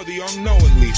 before thee unknowingly,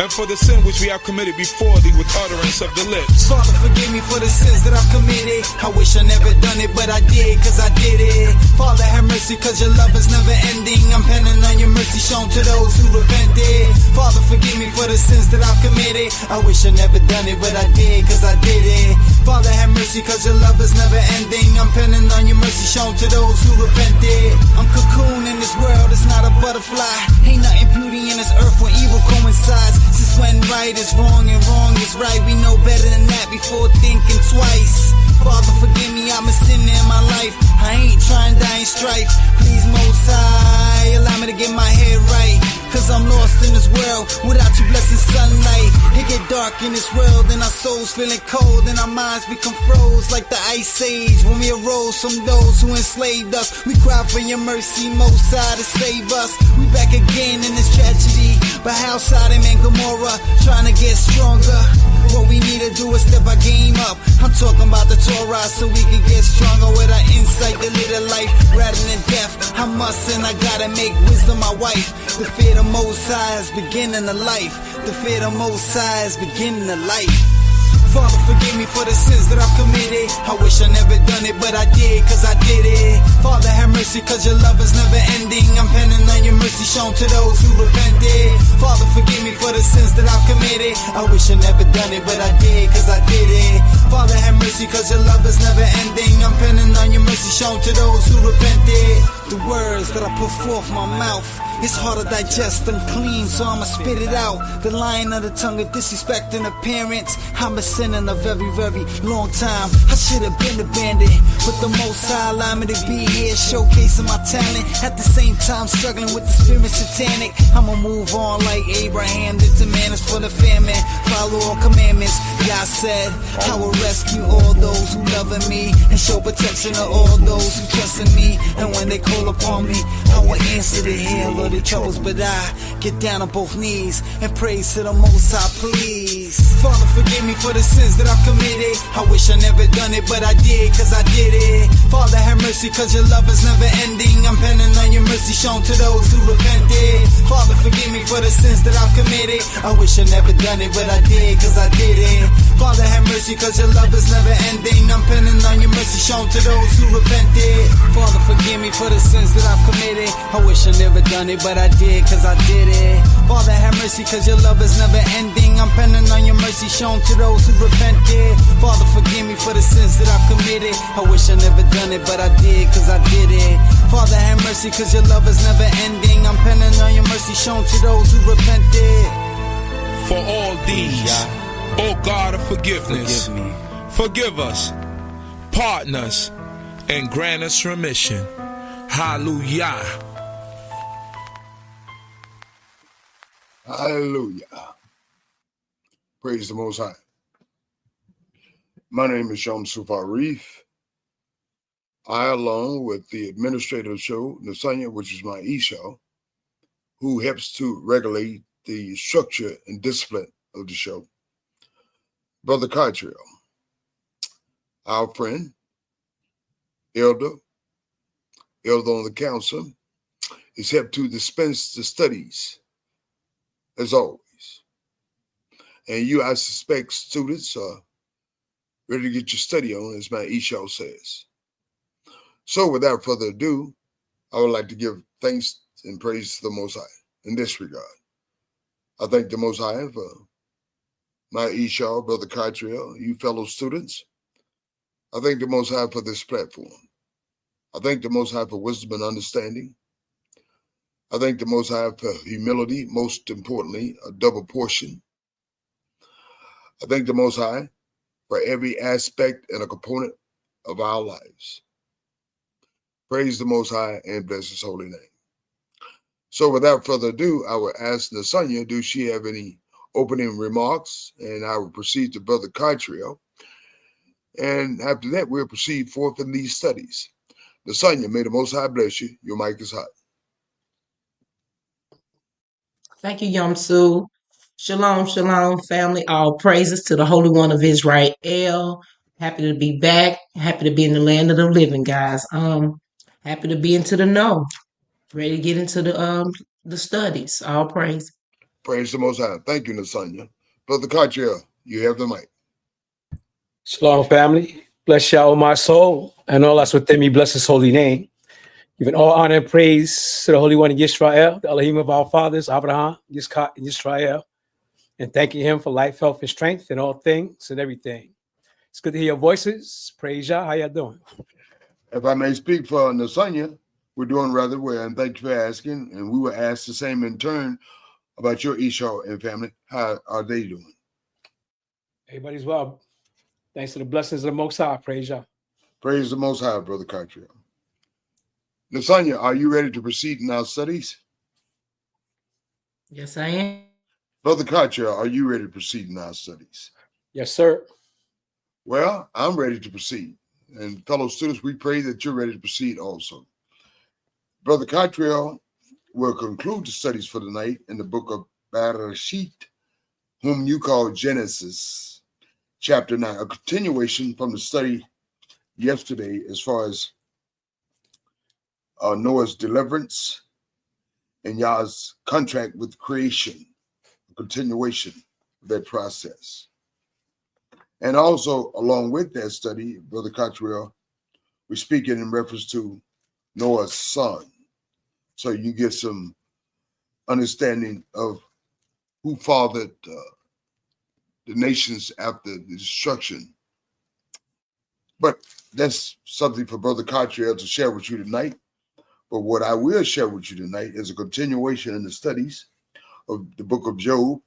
and for the sin which we have committed before thee with utterance of the lips. Father, forgive me for the sins that I've committed. I wish I never done it, but I did, cause I did it. Father, have mercy, cause your love is never ending. I'm penning on your mercy shown to those who repented. Father, forgive me for the sins that I've committed. I wish I never done it, but I did, cause I did it. Father, have mercy, cause your love is never ending. I'm penning on your mercy shown to those who repented. I'm cocoon in this world, it's not a butterfly. Ain't nothing beauty in this earth when evil coincides. Since when right is wrong and wrong is right, we know better than that before thinking twice. Father, forgive me, I'm a sinner in my life. I ain't trying to die in strife. Please, Most High, allow me to get my head right, cause I'm lost in this world without your blessed sunlight. It get dark in this world and our souls feeling cold and our minds become froze like the ice age when we arose from those who enslaved us. We cry for your mercy, Most High, to save us. We back again in this tragedy, but how Sodom and Gomorrah trying to get stronger. What we need to do is step our game up. I'm talking about the Torah so we can get stronger with our insight to live a life rather than death. I must and I gotta make wisdom my wife. The fear of Most High is beginning of life. The fear of Most High is beginning of life. Father, forgive me for the sins that I've committed. I wish I never done it, but I did, cause I did it. Father, have mercy, cause your love is never ending. I'm penning on your mercy shown to those who repented. Father, forgive me for the sins that I've committed. I wish I never done it, but I did, cause I did it. Father, have mercy, cause your love is never ending. I'm penning on your mercy shown to those who repented. The words that I put forth my mouth, it's hard to digest them clean, so I'ma spit it out. The lying of the tongue of disrespecting the parents. I'm a sinner in a very, very long time. I should have been abandoned, but the Most High allowed me to be here, showcasing my talent. At the same time, struggling with the spirit satanic. I'ma move on like Abraham. The demand is for the famine. Follow all commandments. God said, I will rescue all those who love me and show protection to all those who trust in me. And when they call upon me, I will answer the hail of their troubles. But I get down on both knees and praise to the Most High, please. Father, forgive me for the sins that I've committed. I wish I never done it, but I did, cause I did it. Father, have mercy, cause your love is never ending. I'm penning on your mercy shown to those who repented. Father, forgive me for the sins that I've committed. I wish I never done it, but I did, cause I did it. Father, have mercy, cause your love is never ending. I'm penning on your mercy shown to those who repented. Father, forgive me for the sins that I've committed. I wish I never done it, but I did, cause I did it. Father, have mercy, cause your love is never ending. I'm penning on your mercy shown to those who repented. Father, forgive me for the sins that I've committed. I wish I never done it, but I did, cause I did it. Father, have mercy, cause your love is never ending. I'm penning on your mercy shown to those who repented. For all these, O God of forgiveness, forgive us, pardon us, and grant us remission. Hallelujah. Hallelujah. Praise the Most High. My name is Shamsu Arif. I, along with the administrator of the show, Nasanya, which is my e-show, who helps to regulate the structure and discipline of the show, Brother Cottrell, our friend, elder on the council, is helped to dispense the studies, as always. And you, I suspect, students are ready to get your study on, as my e-show says. So without further ado, I would like to give thanks and praise to the Most High in this regard. I thank the Most High for my e-show, Brother Cottrell, you fellow students. I thank the Most High for this platform. I thank the Most High for wisdom and understanding. I thank the Most High for humility, most importantly, a double portion. I thank the Most High for every aspect and a component of our lives. Praise the Most High and bless His holy name. So without further ado, I will ask Nasanya, do she have any opening remarks? And I will proceed to Brother Cottrell. And after that, we'll proceed forth in these studies. Nasanya, may the Most High bless you. Your mic is hot. Thank you, Yamsu. Shalom, shalom, family. All praises to the Holy One of Israel. Happy to be back. Happy to be in the land of the living, guys. Happy to be into the know. Ready to get into the studies. All praise. Praise the Most High. Thank you, Nasanya. Brother Cottrell, you have the mic. Shalom, family. Bless y'all, my soul, and all that's within me. Bless his holy name. Giving all honor and praise to the Holy One of Yisrael, the Elohim of our fathers, Abraham, Yitzchak, and Yisrael, and thanking him for life, health, and strength in all things and everything. It's good to hear your voices. Praise y'all. How y'all doing? If I may speak for Nasanya, we're doing rather well, and thank you for asking. And we will ask the same in turn about your Esau and family. How are they doing? Everybody's well. Thanks to the blessings of the Most High. Praise y'all. Praise the Most High, Brother Cottrell. Nasanya, are you ready to proceed in our studies? Yes, I am. Brother Cottrell, are you ready to proceed in our studies? Yes, sir. Well, I'm ready to proceed. And fellow students, we pray that you're ready to proceed also. Brother Cottrell will conclude the studies for the night in the book of Bereshit, whom you call Genesis, chapter 9, a continuation from the study yesterday as far as Noah's deliverance and Yah's contract with creation, a continuation of that process. And also, along with that study, Brother Cottrell, we're speaking in reference to Noah's son. So you get some understanding of who fathered the nations after the destruction. But that's something for Brother Cottrell to share with you tonight. But what I will share with you tonight is a continuation in the studies of the book of Job,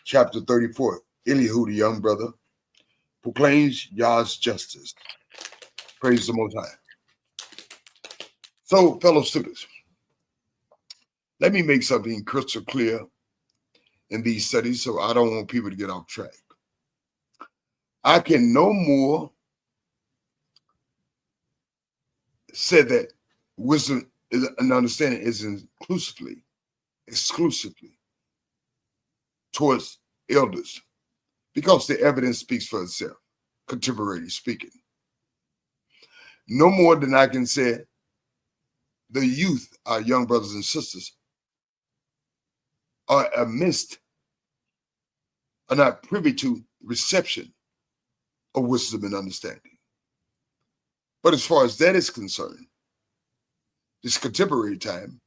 chapter 34. Elihu, the young brother, proclaims Yah's justice. Praise the Most High. So, fellow students, let me make something crystal clear in these studies, so I don't want people to get off track. I can no more say that wisdom and understanding is exclusively towards elders, because the evidence speaks for itself, contemporary speaking. No more than I can say the youth, our young brothers and sisters, are not privy to reception of wisdom and understanding. But as far as that is concerned, this contemporary time,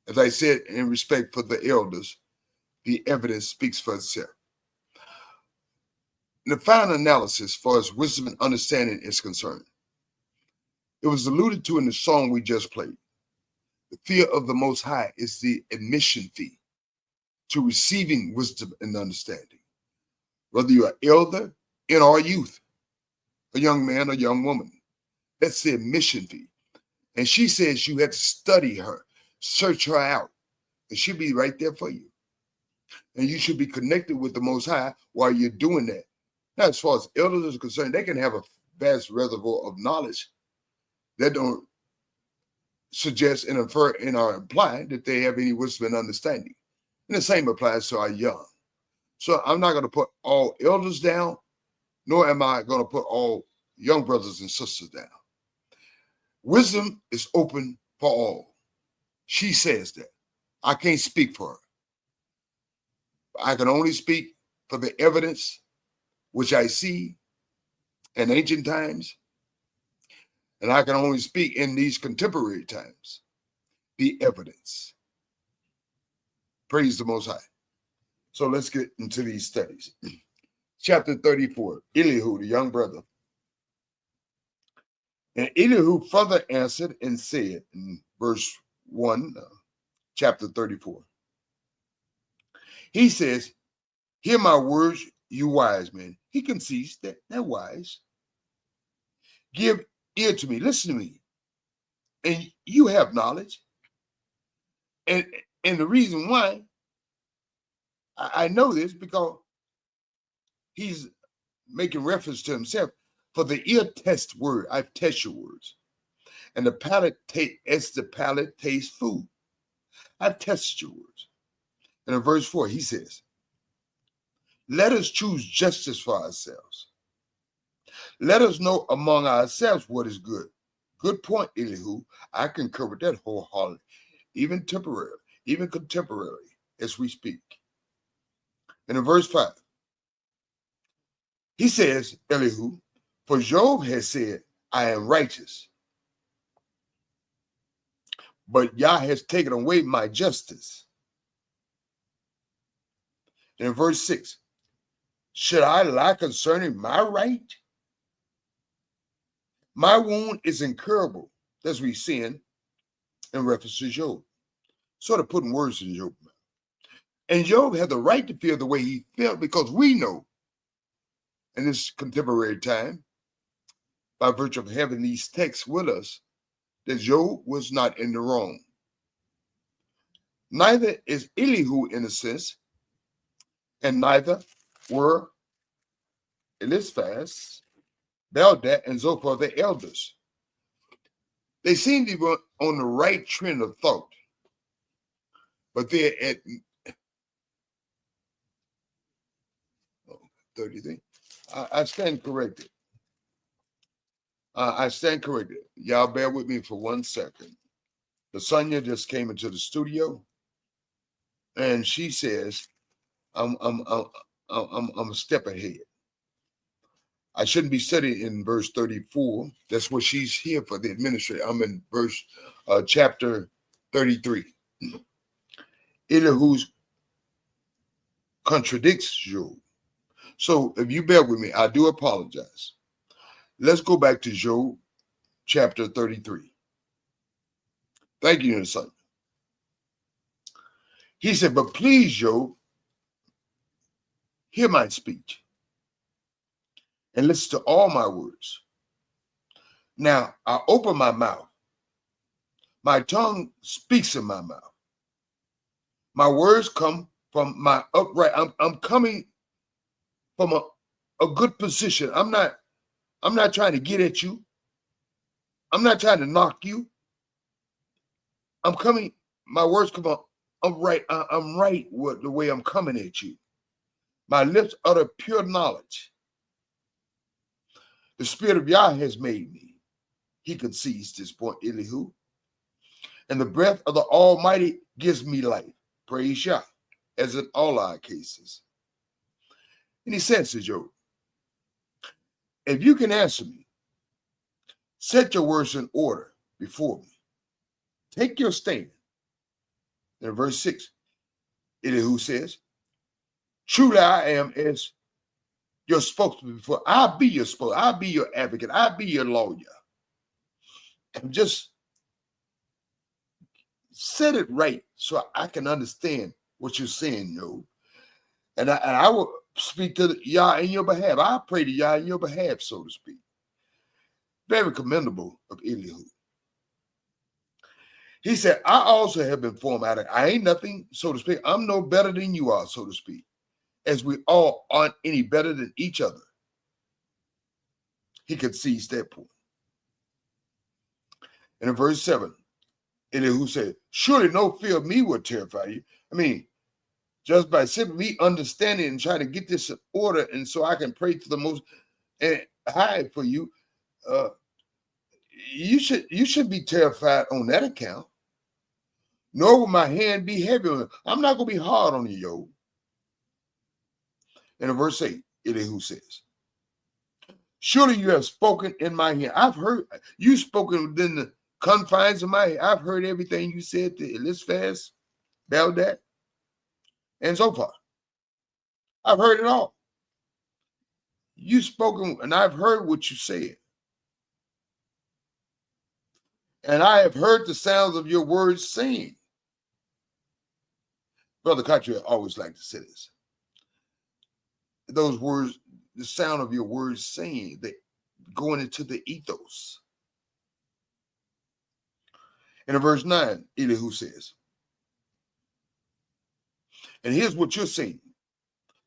as I said, in respect for the elders, the evidence speaks for itself. In the final analysis, as far as wisdom and understanding is concerned, it was alluded to in the song we just played. The fear of the Most High is the admission fee to receiving wisdom and understanding. Whether you're an elder in our youth, a young man or young woman, that's the admission fee. And she says you have to study her, search her out, and she'll be right there for you. And you should be connected with the Most High while you're doing that. Now, as far as elders are concerned, they can have a vast reservoir of knowledge that don't suggest and infer and are imply that they have any wisdom and understanding. And the same applies to our young. So I'm not going to put all elders down, nor am I going to put all young brothers and sisters down. Wisdom is open for all. She says that. I can't speak for her. I can only speak for the evidence which I see in ancient times, and I can only speak in these contemporary times, the evidence. Praise the Most High. So let's get into these studies. Chapter 34, Elihu, the young brother. And Elihu further answered and said in verse 1, chapter 34. He says, hear my words, you wise men. He concedes that they're wise. Give ear to me, listen to me. And you have knowledge. And the reason why I know this, because he's making reference to himself. For the ear test word, I've tested your words. And the palate as the palate tastes food. I've tested your words. And in verse 4, he says, let us choose justice for ourselves. Let us know among ourselves what is good. Good point, Elihu. I concur with that wholeheartedly, even temporarily, even contemporarily, as we speak. And in verse 5, he says, Elihu, for Job has said, I am righteous, but Yah has taken away my justice. And in verse 6, should I lie concerning my right? My wound is incurable. That's what he's saying in reference to Job. Sort of putting words in Job's mouth. And Job had the right to feel the way he felt because we know in this contemporary time, by virtue of having these texts with us, that Job was not in the wrong. Neither is Elihu in a sense, and neither were Eliphaz, Bildad, and Zophar, the elders. They seem to be on the right trend of thought, but they're at 33. I stand corrected. I stand corrected. Y'all bear with me for 1 second. Lasagna just came into the studio, and she says, "I'm a step ahead. I shouldn't be studying in verse 34. That's what she's here for, the administrator. I'm in verse chapter 33. Elihu contradicts Job. So if you bear with me, I do apologize. Let's go back to Job chapter 33. Thank you, son. He said, but please, Job, hear my speech and listen to all my words. Now, I open my mouth. My tongue speaks in my mouth. My words come from my upright. I'm coming from a good position. I'm not trying to get at you. I'm not trying to knock you. I'm coming, my words come up. I'm right with the way I'm coming at you. My lips utter pure knowledge. The Spirit of Yah has made me. He concedes this point, Elihu. And the breath of the Almighty gives me life. Praise Yah, as in all our cases. And he says to Job, if you can answer me, set your words in order before me. Take your stand. In verse 6, Elihu says, truly I am as your spokesman before. I'll be your spokesman. I'll be your advocate. I'll be your lawyer. And just set it right so I can understand what you're saying, Job. And I will speak to Yah in your behalf. I pray to Yah in your behalf, so to speak. Very commendable of Elihu. He said, I also have been formed out of, I ain't nothing, so to speak. I'm no better than you are, so to speak, as we all aren't any better than each other. He concedes that point. And in verse 7, Elihu said, surely no fear of me will terrify you. I mean, just by simply me understanding and trying to get this in order, and so I can pray to the Most High for you, you should be terrified on that account. Nor will my hand be heavy on you. I'm not going to be hard on you, Job. And in verse 8, Elihu says, surely you have spoken in my hearing. I've heard you spoken within the confines of my head. I've heard everything you said to Eliphaz, Bildad, and Zophar. I've heard it all. You've spoken, and I've heard what you said. And I have heard the sounds of your words saying. Brother Country always like to say this. Those words, the sound of your words saying, that going into the ethos. And in verse 9, Elihu says, and here's what you're saying.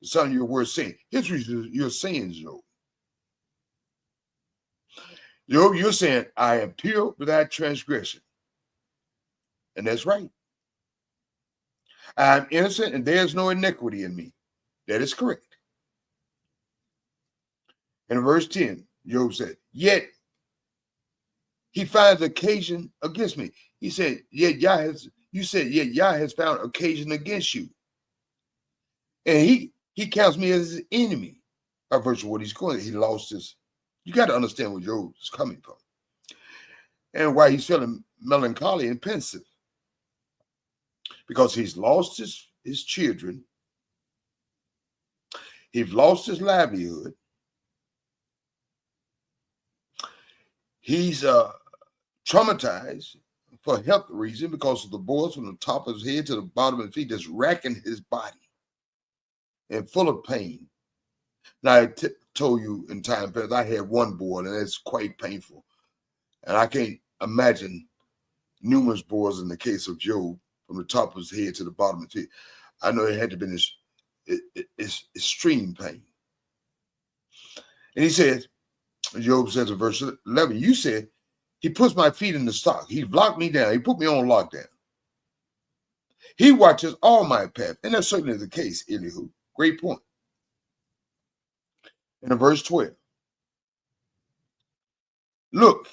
The sound of your words saying. Here's what you're saying, Job. Job, you're saying, I am pure without transgression. And that's right. I am innocent and there's no iniquity in me. That is correct. And in verse 10, Job said, yet he finds occasion against me. He said, yet Yah has found occasion against you. And He counts me as his enemy by virtue of what he's going. He lost his. You got to understand where Job is coming from and why he's feeling melancholy and pensive, because he's lost his children. He's lost his livelihood. He's traumatized for health reason because of the boils from the top of his head to the bottom of his feet that's racking his body and full of pain. Now, I told you in time past, I had one boil, and it's quite painful. And I can't imagine numerous boils in the case of Job, from the top of his head to the bottom of his feet. I know it had to be this extreme pain. And he said, Job says in verse 11, you said, he puts my feet in the stock. He locked me down. He put me on lockdown. He watches all my path. And that's certainly the case, Elihu. Great point. And in verse 12, look,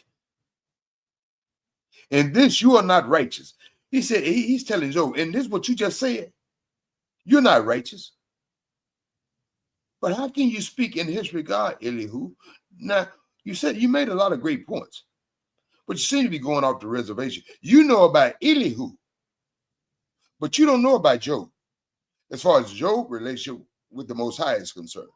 in this you are not righteous. He said, he's telling Job, in this what you just said, you're not righteous. But how can you speak in his regard, Elihu? Now, you said you made a lot of great points, but you seem to be going off the reservation. You know about Elihu, but you don't know about Job, as far as Job's relationship with the Most High is concerned.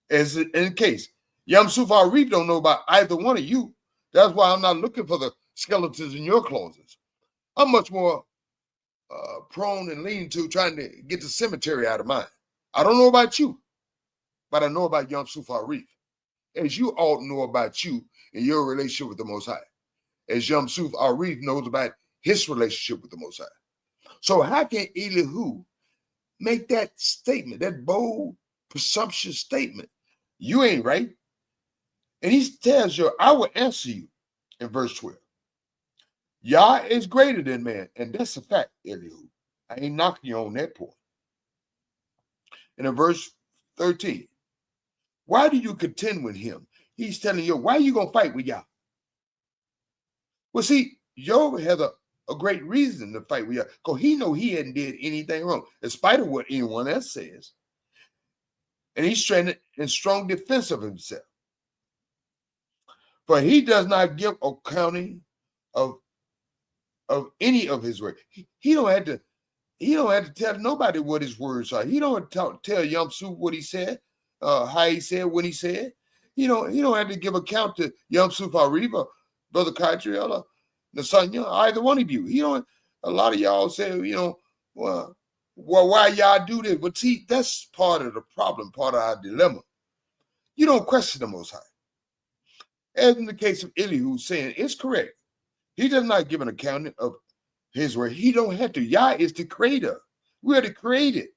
As in case, Yam Sufar Reef don't know about either one of you. That's why I'm not looking for the skeletons in your closets. I'm much more prone and lean to trying to get the cemetery out of mine. I don't know about you, but I know about Yam Sufar Reef, as you all know about you and your relationship with the Most High, as Yam Sufar Reef knows about his relationship with the Most High. So how can Elihu make that statement, that bold, presumptuous statement? You ain't right. And he tells you, I will answer you in verse 12. Yah is greater than man. And that's a fact, Elihu. I ain't knocking you on that point. And in verse 13, why do you contend with him? He's telling you, why are you going to fight with Yah? Well, see, Job has a great reason to fight with Yah, because he know he hadn't did anything wrong, in spite of what anyone else says. And he's stranded in strong defense of himself. For he does not give accounting of any of his words. He don't have to tell nobody what his words are. He don't tell Yam Su what he said, how he said, when he said. He don't have to give account to Yam Sufar Reef, Brother Kaitriel, or Nasanya, either one of you. A lot of y'all say, well, why y'all do this? But see, that's part of the problem, part of our dilemma. You don't question the Most High. As in the case of Elihu saying, it's correct. He does not give an account of his word. He don't have to. Yah is the creator. We are the created.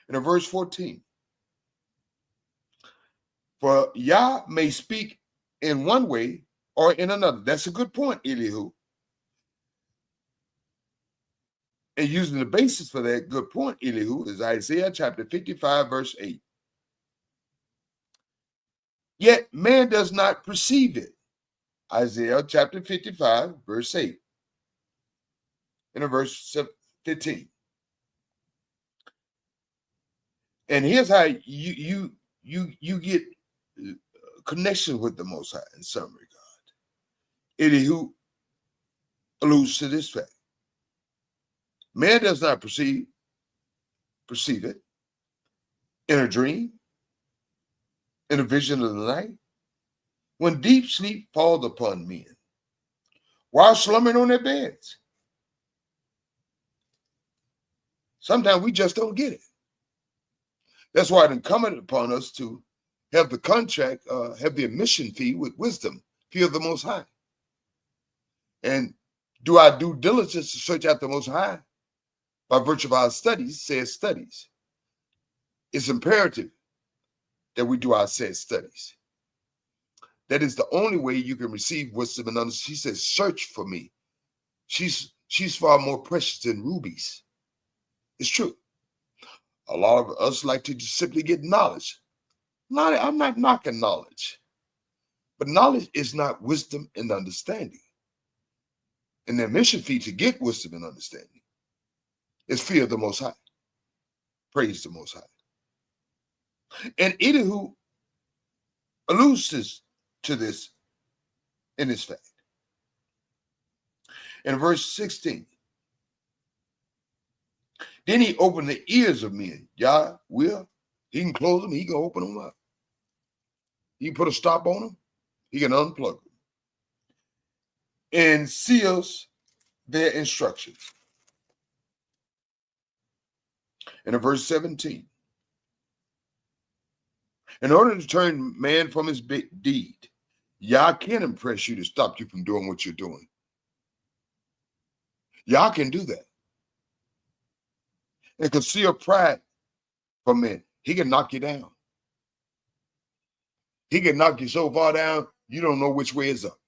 And in verse 14, for Yah may speak in one way or in another. That's a good point, Elihu. And using the basis for that good point, Elihu, is Isaiah chapter 55, verse 8. Yet man does not perceive it. Isaiah chapter 55, verse 8. And in verse 15. And here's how you get connection with the Most High in some regard. Elihu alludes to this fact. Man does not perceive it in a dream, in a vision of the night, when deep sleep falls upon men, while slumbering on their beds. Sometimes we just don't get it. That's why it incumbent upon us to have the contract, have the admission fee with wisdom, fear of the Most High. And do our due diligence to search out the Most High by virtue of our studies, said studies. It's imperative that we do our said studies. That is the only way you can receive wisdom and understanding. She says, search for me. She's far more precious than rubies. It's true. A lot of us like to just simply get knowledge. I'm not knocking knowledge, but knowledge is not wisdom and understanding. And the admission fee to get wisdom and understanding is fear of the Most High. Praise the Most High. And Elihu alludes to this in this fact. In verse 16, then he opened the ears of men. Yah will. He can close them. He can open them up. He can put a stop on them. He can unplug them. And seals their instructions. And in verse 17, in order to turn man from his big deed, Yah can impress you to stop you from doing what you're doing. Yah can do that. And conceal pride from men. He can knock you down. He can knock you so far down, you don't know which way is up.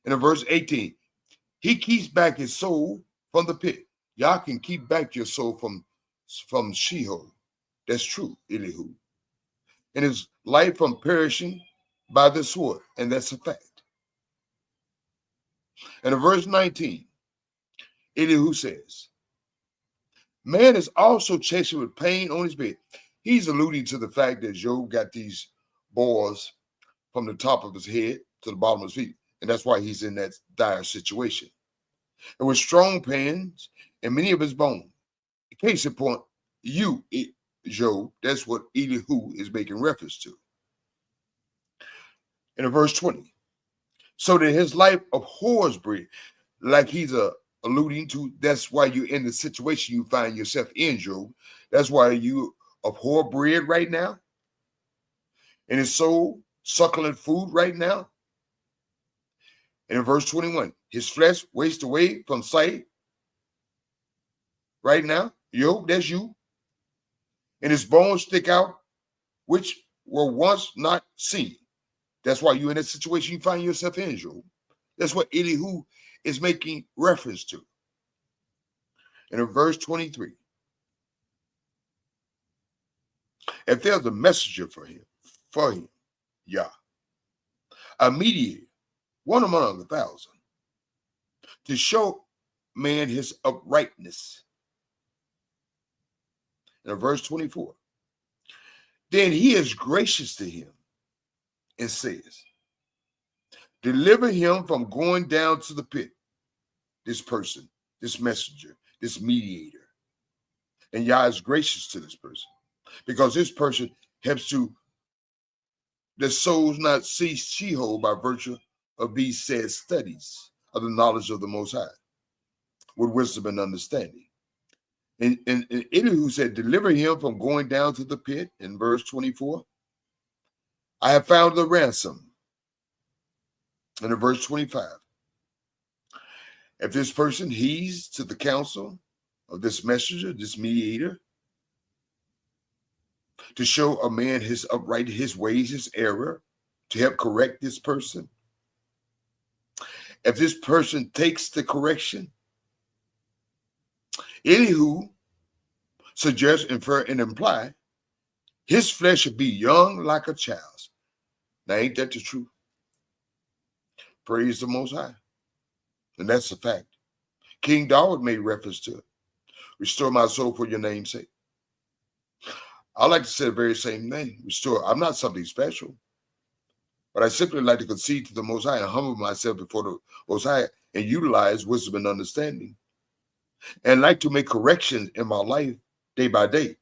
And in verse 18, he keeps back his soul from the pit. Yah can keep back your soul from Sheol. That's true, Elihu. And his life from perishing by the sword. And that's a fact. And in verse 19, Elihu says, man is also chastened with pain on his bed. He's alluding to the fact that Job got these boils from the top of his head to the bottom of his feet. And that's why he's in that dire situation. And with strong pains in many of his bones. Case in point, you, Job, that's what Elihu is making reference to. And in verse 20, so that his life abhors bread, like he's alluding to, that's why you're in the situation you find yourself in, Job. That's why you abhor bread right now. And his soul succulent food right now. And in verse 21, his flesh wastes away from sight right now. Job, that's you. And his bones stick out, which were once not seen. That's why you're in that situation you find yourself in, Job. That's what Elihu is making reference to. And in verse 23, if there's a messenger for him, Yah, a mediator, one among 1,000, to show man his uprightness. And in verse 24, then he is gracious to him and says, deliver him from going down to the pit, this person, this messenger, this mediator. And Yah is gracious to this person because this person helps to the souls not see Sheol by virtue of these said studies of the knowledge of the Most High with wisdom and understanding. And Elihu said, deliver him from going down to the pit in verse 24. I have found the ransom. And in verse 25, if this person heeds to the counsel of this messenger, this mediator, to show a man his upright, his ways, his error, to help correct this person. If this person takes the correction, Elihu suggests, infer, and imply his flesh should be young like a child's. Now, ain't that the truth? Praise the Most High. And that's a fact. King David made reference to it. Restore my soul for your name's sake. I like to say the very same thing. Restore. I'm not something special, but I simply like to concede to the Most High and humble myself before the Most High and utilize wisdom and understanding, and like to make corrections in my life day by day.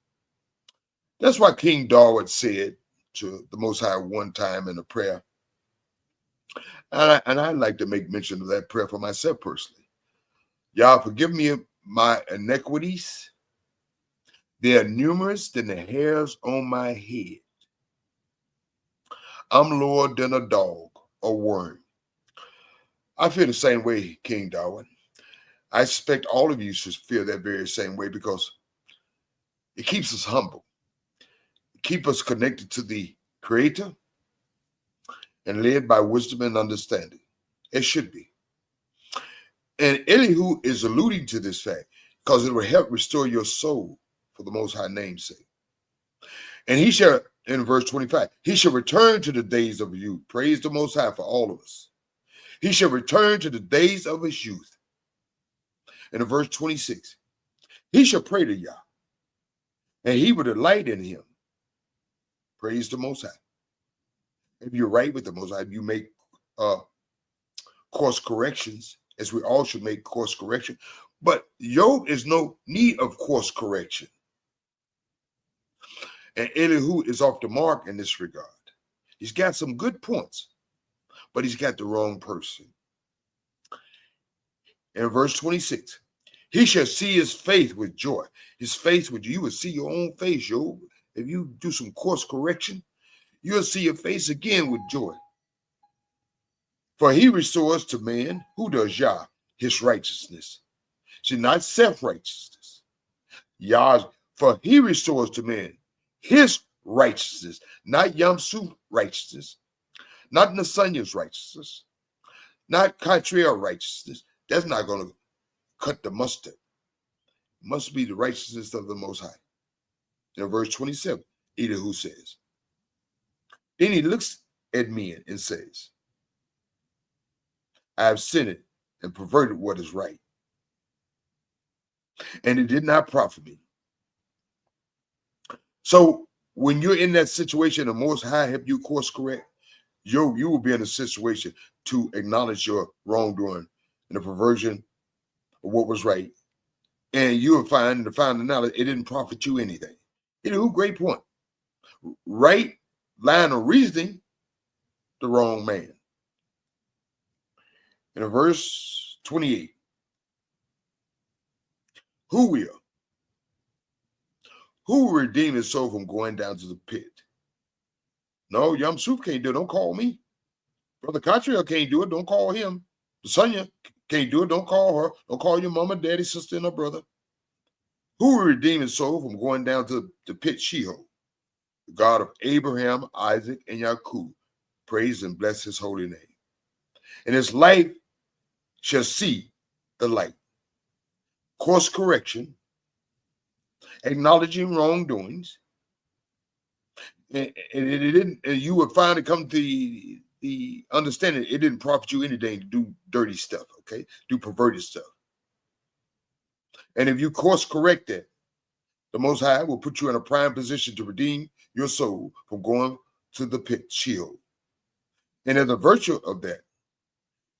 That's why King David said to the Most High one time in a prayer, and I like to make mention of that prayer for myself personally. Y'all forgive me my iniquities. They are numerous than the hairs on my head. I'm lower than a dog or worm. I feel the same way, King David. I expect all of you should feel that very same way because it keeps us humble. It keeps us connected to the Creator and led by wisdom and understanding. It should be. And Elihu is alluding to this fact because it will help restore your soul for the Most High name's sake. And he shall, in verse 25, he shall return to the days of youth. Praise the Most High for all of us. He shall return to the days of his youth. And in verse 26, he shall pray to Yah, and he will delight in him. Praise the Most High. If you're right with the Most High, you make course corrections, as we all should make course correction. But Job is no need of course correction. And Elihu is off the mark in this regard. He's got some good points, but he's got the wrong person. In verse 26, he shall see his face with joy. His face with you will see your own face, Job. If you do some course correction, you'll see your face again with joy. For he restores to man, who does Yah, his righteousness. See, not self-righteousness. Yah, for he restores to man his righteousness, not Yamsu righteousness, not Nasanya's righteousness, not Katriel righteousness. That's not going to cut the mustard. It must be the righteousness of the Most High. In verse 27, Elihu says, then he looks at men and says, I have sinned and perverted what is right, and it did not profit me. So when you're in that situation, the Most High help you course correct, you will be in a situation to acknowledge your wrongdoing and the perversion of what was right. And you will find the final knowledge, it didn't profit you anything. Great point. Right line of reasoning, the wrong man. In verse 28, who will redeem his soul from going down to the pit? No, Yamsuf can't do it. Don't call me. Brother Katriel can't do it. Don't call him. Sonia can't do it. Don't call her. Don't call your mama, daddy, sister, and her brother. Who will redeem his soul from going down to the pit Sheol? The God of Abraham, Isaac, and Jacob. Praise and bless his holy name. And his life shall see the light. Course correction, acknowledging wrongdoings, and it didn't. And you would finally come to the understanding it didn't profit you anything to do dirty stuff. Okay, do perverted stuff. And if you course correct that, the Most High will put you in a prime position to redeem your soul from going to the pit Sheol. And as a virtue of that,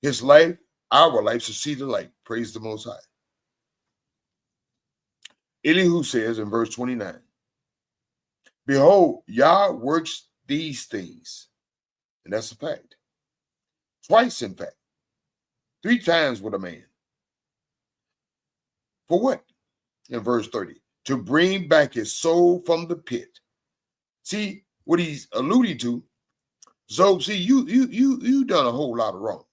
his life, our life, shall see the light. Praise the Most High. Elihu says in verse 29, behold, Yah works these things. And that's a fact. Twice, in fact. 3 times with a man. For what? In verse 30, to bring back his soul from the pit. See what he's alluding to. Job, see, you done a whole lot of wrong.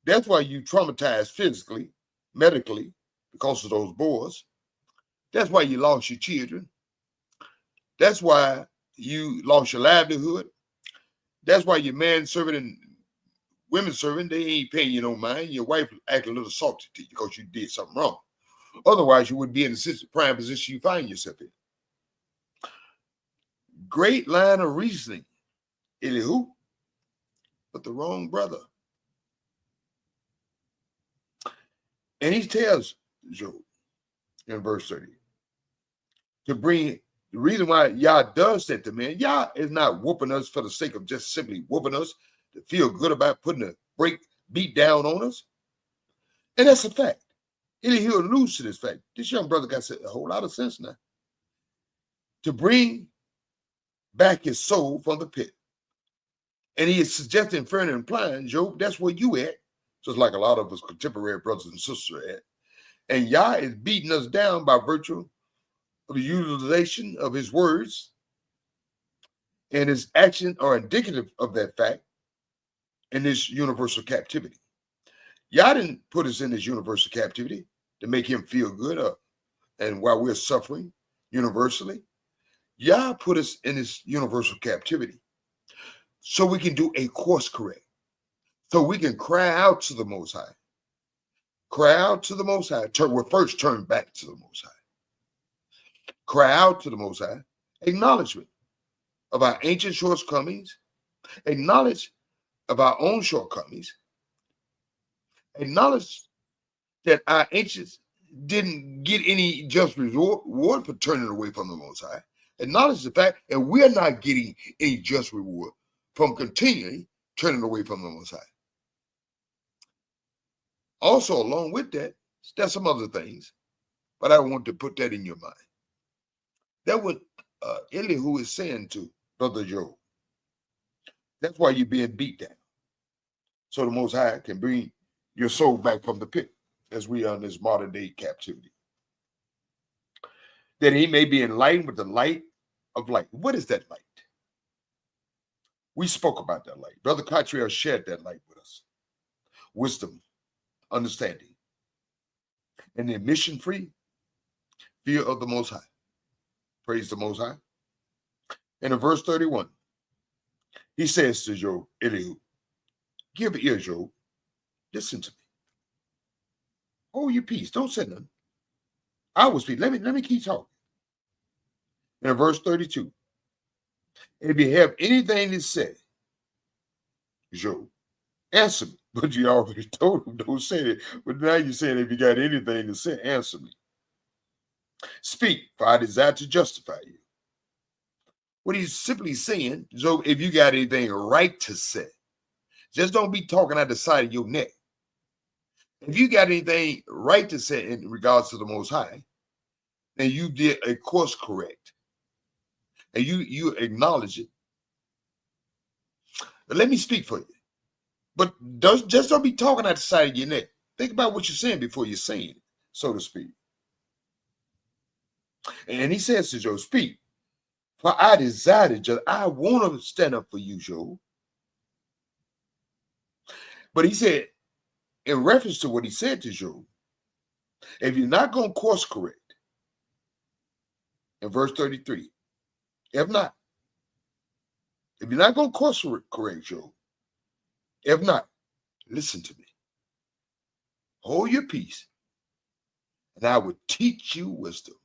That's why you traumatized physically, medically, because of those boys. That's why you lost your children. That's why you lost your livelihood. That's why your man servant and women servant, they ain't paying you no mind. Your wife acting a little salty to you because you did something wrong. Otherwise, you would be in the prime position you find yourself in. Great line of reasoning, Elihu, but the wrong brother. And he tells Job in verse 30, to bring the reason why Yah does that to man, Yah is not whooping us for the sake of just simply whooping us to feel good about putting a beat down on us. And that's a fact. Elihu alludes to this fact. This young brother got a whole lot of sense now. To bring back his soul from the pit. And he is suggesting, fair and implying, Job, that's where you at. Just like a lot of us contemporary brothers and sisters are at. And Yah is beating us down by virtue of the utilization of his words, and his actions are indicative of that fact in this universal captivity. Yah didn't put us in this universal captivity to make him feel good and while we're suffering universally. Yah put us in this universal captivity so we can do a course correct, so we can cry out to the Most High. Cry out to the Most High. First turn back to the Most High. Cry out to the Most High. Acknowledgement of our ancient shortcomings. Acknowledge of our own shortcomings. Acknowledge that our ancients didn't get any just reward for turning away from the Most High. acknowledge the fact, and we're not getting any just reward from continually turning away from the Most High. Also, along with that, there's some other things, but I want to put that in your mind. That what Elihu is saying to Brother Job. That's why you're being beat down. So the Most High can bring your soul back from the pit as we are in this modern day captivity. That he may be enlightened with the light of light. What is that light? We spoke about that light. Brother Cottrell shared that light with us. Wisdom, understanding, and the admission-free fear of the Most High. Praise the Most High. And in verse 31, he says to Job, Elihu, give ear, Job. Listen to me. Hold your peace. Don't say nothing. I will speak. Let me keep talking. In verse 32, if you have anything to say, Job, answer me. But you already told him, don't say it. But now you're saying, if you got anything to say, answer me. Speak, for I desire to justify you. What he's simply saying, Job, if you got anything right to say, just don't be talking out the side of your neck. If you got anything right to say in regards to the Most High, then you did a course correct. And you acknowledge it. But let me speak for you. But just don't be talking out the side of your neck. Think about what you're saying before you're saying it, so to speak. And he says to Job, speak, for I desire to just, I want to stand up for you, Job. But he said, in reference to what he said to Job, if you're not going to course correct, in verse 33, if not, if you're not going to course correct, Job, if not, listen to me. Hold your peace, and I will teach you wisdom.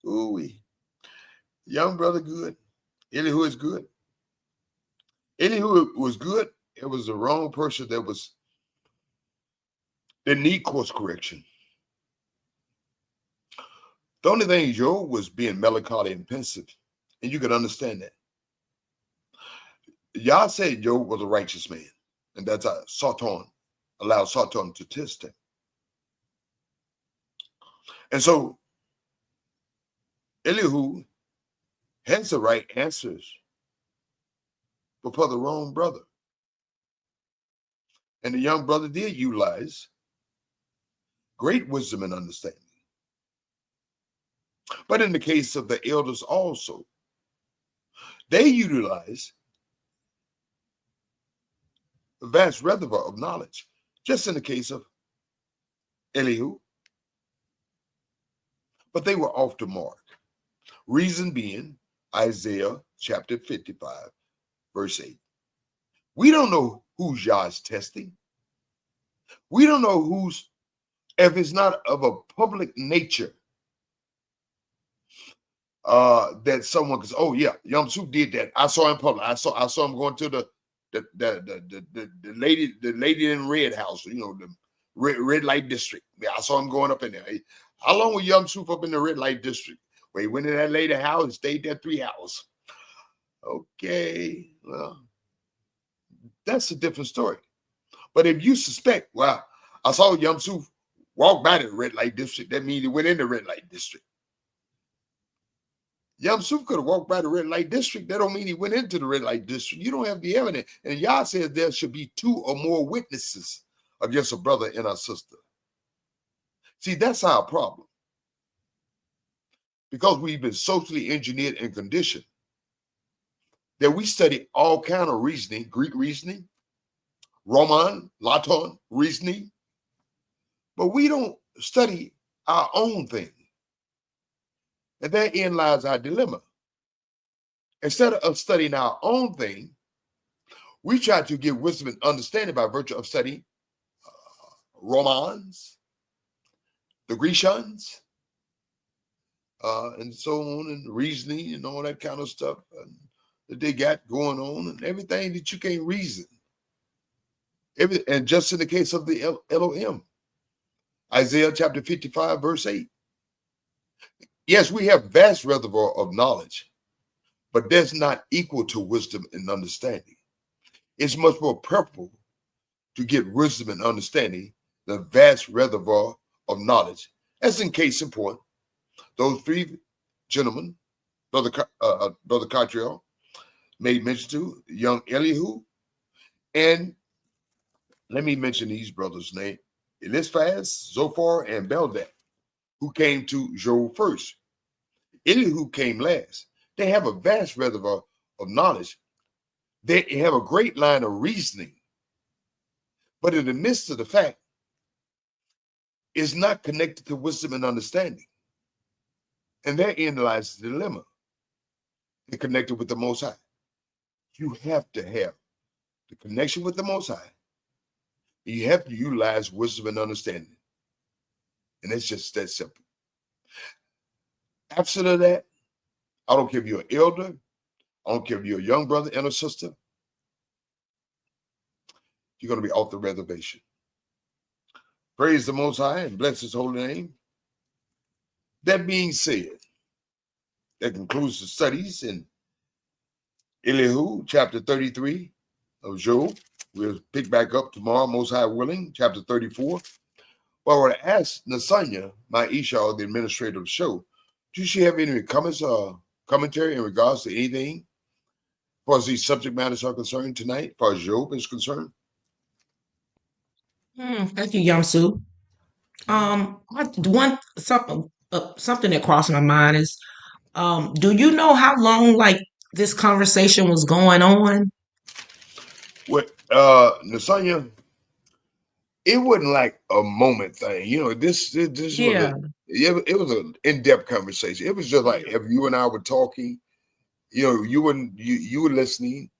Ooh-wee. Young brother good. Elihu is good. Elihu was good. It was the wrong person that need course correction. The only thing Job was being melancholy and pensive, and you could understand that. Yah said Job was a righteous man, and that's how Satan allowed Satan to test him. And so Elihu has the right answers, but for the wrong brother. And the young brother did utilize great wisdom and understanding. But in the case of the elders also, they utilize a vast reservoir of knowledge, just in the case of Elihu. But they were off the mark. Reason being, Isaiah chapter 55, verse 8. We don't know who Yah is testing. We don't know if it's not of a public nature, that someone goes, oh yeah, Yom Suf did that. I saw him in public. I saw him going to the lady in red house, the red light district. Yeah, I saw him going up in there. How long was Yom Suf up in the red light district? Well, he went in that lady house and stayed there 3 hours. Okay, well, that's a different story. But if you suspect, well, I saw Yom Suf walk by the red light district, that means he went in the red light district. Yom Suf could have walked by the red light district. That don't mean he went into the red light district. You don't have the evidence. And Yah says there should be 2 or more witnesses against a brother and a sister. See, that's our problem. Because we've been socially engineered and conditioned that we study all kind of reasoning, Greek reasoning, Roman, Latin reasoning, but we don't study our own thing. And therein lies our dilemma. Instead of studying our own thing, we try to get wisdom and understanding by virtue of studying Romans, the Grecians, and so on, and reasoning and all that kind of stuff that they got going on, and everything that you can't reason. And just in the case of the Elohim, Isaiah chapter 55, verse 8. Yes, we have vast reservoir of knowledge, but that's not equal to wisdom and understanding. It's much more preferable to get wisdom and understanding than vast reservoir of knowledge. As in case in point, those three gentlemen, Brother Cottrell made mention to, young Elihu, and let me mention these brothers' name: Eliphaz, Zophar, and Bildad, who came to Job first. Elihu came last. They have a vast reservoir of knowledge. They have a great line of reasoning, but in the midst of the fact, is not connected to wisdom and understanding. And therein lies the dilemma. They're connected with the Most High. You have to have the connection with the Most High. You have to utilize wisdom and understanding. And it's just that simple. Absent of that, I don't care if you're an elder, I don't care if you're a young brother and a sister, you're going to be off the reservation. Praise the Most High and bless his holy name. That being said, that concludes the studies in Elihu, chapter 33 of Job. We'll pick back up tomorrow, Most High willing, chapter 34. Well, I want to ask Nasanya, my Isha, the administrator of the show, do she have any comments or commentary in regards to anything as far as these subject matters are concerned tonight, as far as Job is concerned? Thank you, Yamsu. Something that crossed my mind is, do you know how long like this conversation was going on? Well, Nasanya, it wasn't like a moment thing. You know, this Yeah. it was an in-depth conversation. It was just like if you and I were talking, you know, you were listening,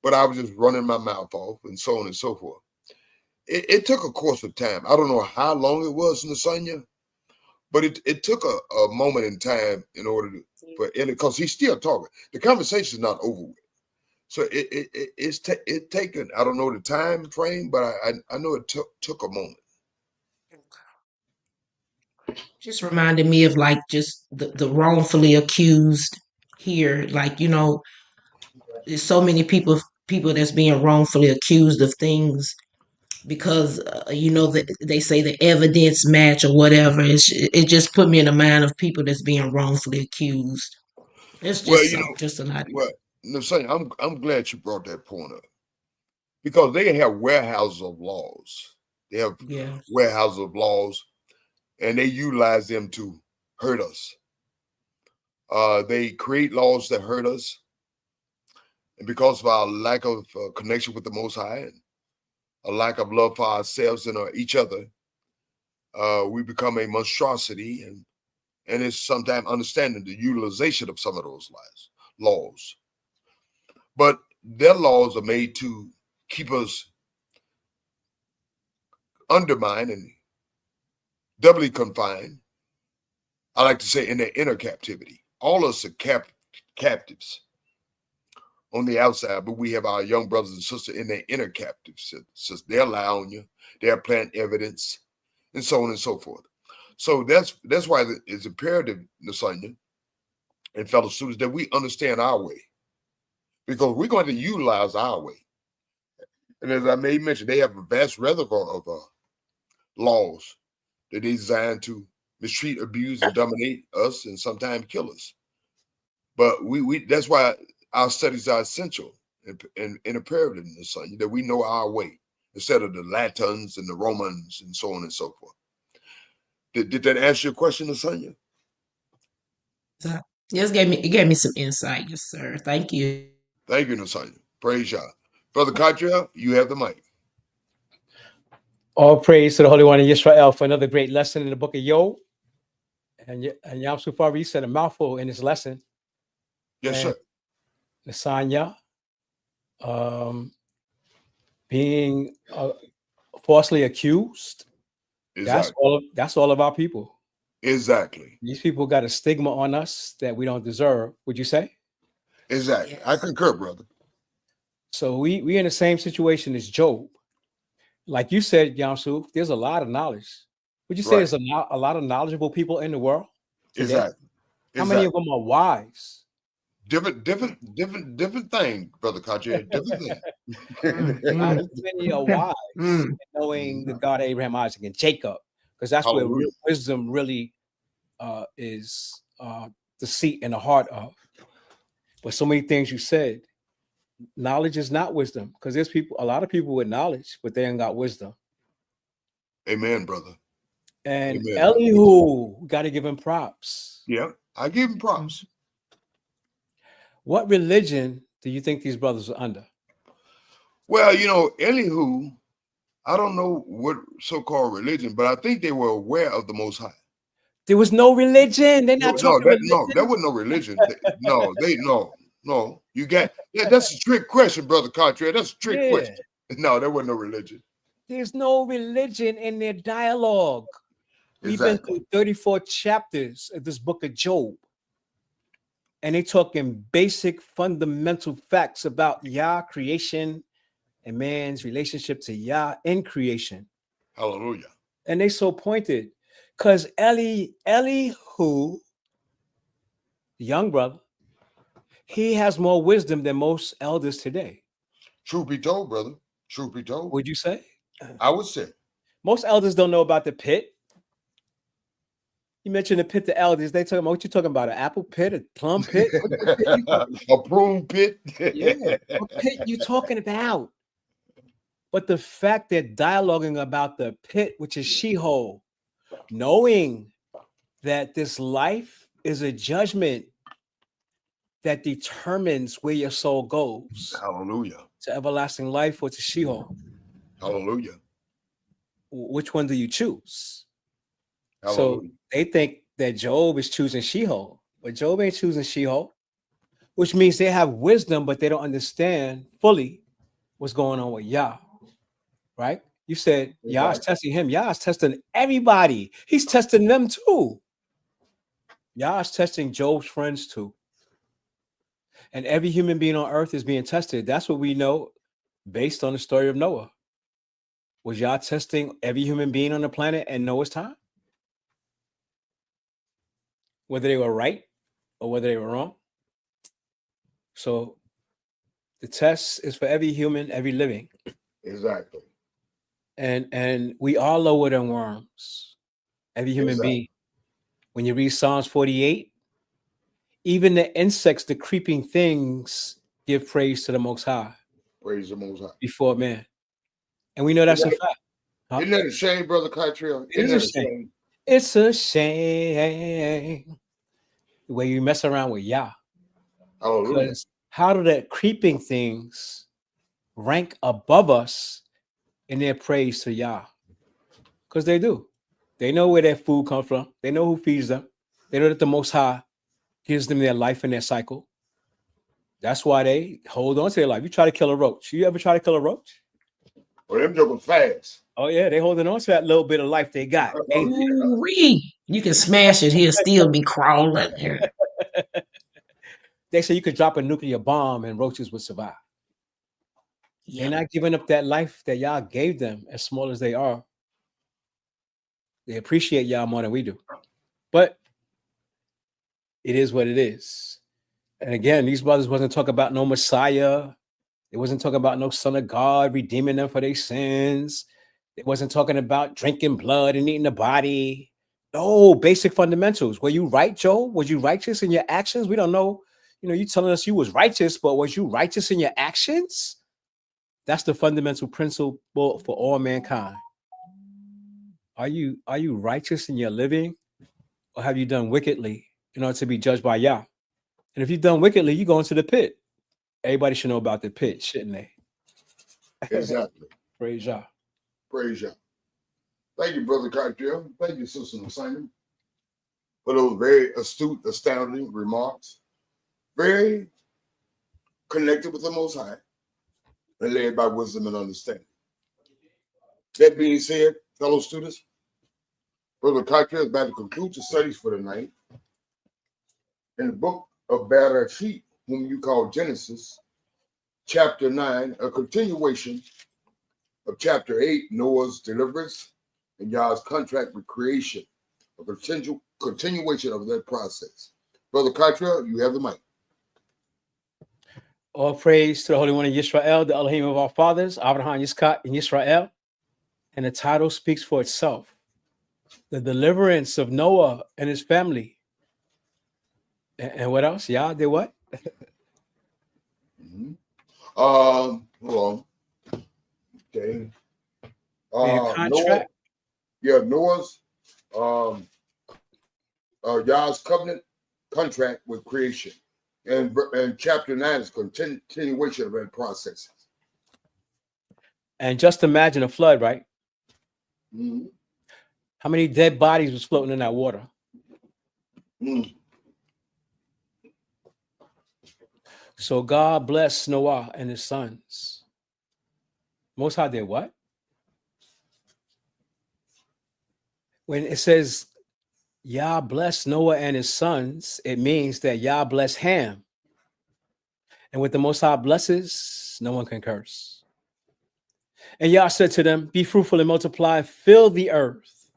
but I was just running my mouth off and so on and so forth. It took a course of time. I don't know how long it was, Nasanya, but it took a moment in time in order for Ellie, because he's still talking. The conversation is not over with. So it's taken, I don't know the time frame, but I know it took a moment. Just reminded me of like just the wrongfully accused here. Like, you know, there's so many people that's being wrongfully accused of things because you know that they say the evidence match or whatever. It just put me in the mind of people that's being wrongfully accused. It's Well, just you know, just an idea. well, Nasanya, I'm glad you brought that point up, because they have warehouses of laws. They have Yeah. warehouses of laws, and they utilize them to hurt us. They create laws that hurt us, and because of our lack of connection with the Most High and a lack of love for ourselves and each other, we become a monstrosity, and it's sometimes understanding the utilization of some of those laws. But their laws are made to keep us undermined and doubly confined. I like to say in their inner captivity. All of us are captives on the outside, but we have our young brothers and sisters in their inner captives. So they'll lie on you, they'll plant evidence, and so on and so forth. So that's why it's imperative, Nasanya and fellow students, that we understand our way, because we're going to utilize our way. And as I may mention, they have a vast reservoir of laws that they designed to mistreat, abuse, and dominate us, and sometimes kill us. But we that's why our studies are essential and imperative, Nasanya, that we know our way instead of the Latins and the Romans and so on and so forth. Did that answer your question, Nasanya? Yes, it gave me some insight, yes, sir. Thank you. Thank you, Nasanya. Praise God. Brother Cottrell, you have the mic. All praise to the Holy One of Israel for another great lesson in the book of Job. And Yamsu Fari said a mouthful in his lesson. Yes, and sir. Nasanya, being falsely accused. Exactly. That's all of our people. Exactly. These people got a stigma on us that we don't deserve. Would you say? Exactly. Yes. I concur, brother. So we in the same situation as Job. Like you said, Yamsu, there's a lot of knowledge. Would you say Right. there's a lot of knowledgeable people in the world today? Exactly. How many of them are wise? Different thing, Brother Cartier. Different thing. How many are wise in knowing the God of Abraham, Isaac, and Jacob? Because that's where real wisdom really is the seat and the heart of. But so many things you said, knowledge is not wisdom, because there's a lot of people with knowledge, but they ain't got wisdom. Amen, brother. And amen. Elihu, we got to give him props. Yeah, I give him props. What religion do you think these brothers are under? Well, Elihu, I don't know what so-called religion, but I think they were aware of the Most High. There was no religion. They're not talking religion. No, there was no religion. No. You got that's a trick question, Brother Cartier. That's a trick question. No, there wasn't no religion. There's no religion in their dialogue. We've been through 34 chapters of this book of Job. And they talking basic fundamental facts about Yah creation and man's relationship to Yah in creation. Hallelujah. And they so pointed because Elihu, the young brother, he has more wisdom than most elders today. Truth be told, brother. Truth be told. Would you say? I would say. Most elders don't know about the pit. You mentioned the pit to elders. They talking about what you talking about? An apple pit, a plum pit, a prune pit. Yeah, what pit you talking about? But the fact they're dialoguing about the pit, which is Sheol, knowing that this life is a judgment that determines where your soul goes. Hallelujah. To everlasting life or to Sheol. Hallelujah. Which one do you choose? Hallelujah. So they think that Job is choosing Sheol, but Job ain't choosing Sheol, which means they have wisdom, but they don't understand fully what's going on with Yah, right? You said Yah is testing him. Yah is testing everybody. He's testing them too. Yah is testing Job's friends too. And every human being on earth is being tested. That's what we know based on the story of Noah. Was Yah testing every human being on the planet in Noah's time? Whether they were right or whether they were wrong. So the test is for every human, every living. Exactly. And we are lower than worms. Every human being. When you read Psalms 48, even the insects, the creeping things, give praise to the Most High. Praise the Most High. Before man. And we know that's a fact. Huh? Isn't that a shame, Brother Kytrill? It is a shame. It's a shame the way you mess around with Yah. Because how do that creeping things rank above us in their praise to Yah? Because they do. They know where their food comes from. They know who feeds them. They know that the Most High gives them their life and their cycle. That's why they hold on to their life. You try to kill a roach. You ever try to kill a roach? Well, them jokers fast. Oh, yeah. They holding on to that little bit of life they got. You can smash it. He'll still be crawling there. They say you could drop a nuclear bomb and roaches would survive. Yeah. They're not giving up that life that Yah gave them, as small as they are. They appreciate Yah more than we do. But it is what it is. And again, these brothers wasn't talking about no Messiah. They wasn't talking about no Son of God redeeming them for their sins. They wasn't talking about drinking blood and eating the body. No, basic fundamentals. Were you right, Joe? Was you righteous in your actions? We don't know. You telling us you was righteous, but was you righteous in your actions? That's the fundamental principle for all mankind. Are you righteous in your living, or have you done wickedly in order to be judged by Yah? And if you've done wickedly, you go into the pit. Everybody should know about the pit, shouldn't they? Exactly. Praise Yah. Praise Yah. Thank you, Brother Cartier. Thank you, Sister Simon, for those very astute, astounding remarks. Very connected with the Most High and led by wisdom and understanding. That being said, fellow students, Brother Cartier is about to conclude the studies for the night. In the book of Bereshit, whom you call Genesis, chapter 9, a continuation of chapter 8, Noah's deliverance and Yah's contract with creation, a continuation of that process. Brother Cottrell, you have the mic. All praise to the Holy One of Yisrael, the Elohim of our fathers, Abraham, Yitzchak, and Yisrael. And the title speaks for itself. The deliverance of Noah and his family. And what else? Y'all did what? Hold on. Okay. Contract. Noah's Yah's covenant contract with creation. And chapter 9 is continuation of that process. And just imagine a flood, right? Mm-hmm. How many dead bodies was floating in that water? Mm. So God blessed Noah and his sons. Most High did what? When it says Yah blessed Noah and his sons, it means that Yah blessed Ham. And with the Most High blesses, no one can curse. And Yah said to them, be fruitful and multiply, fill the earth.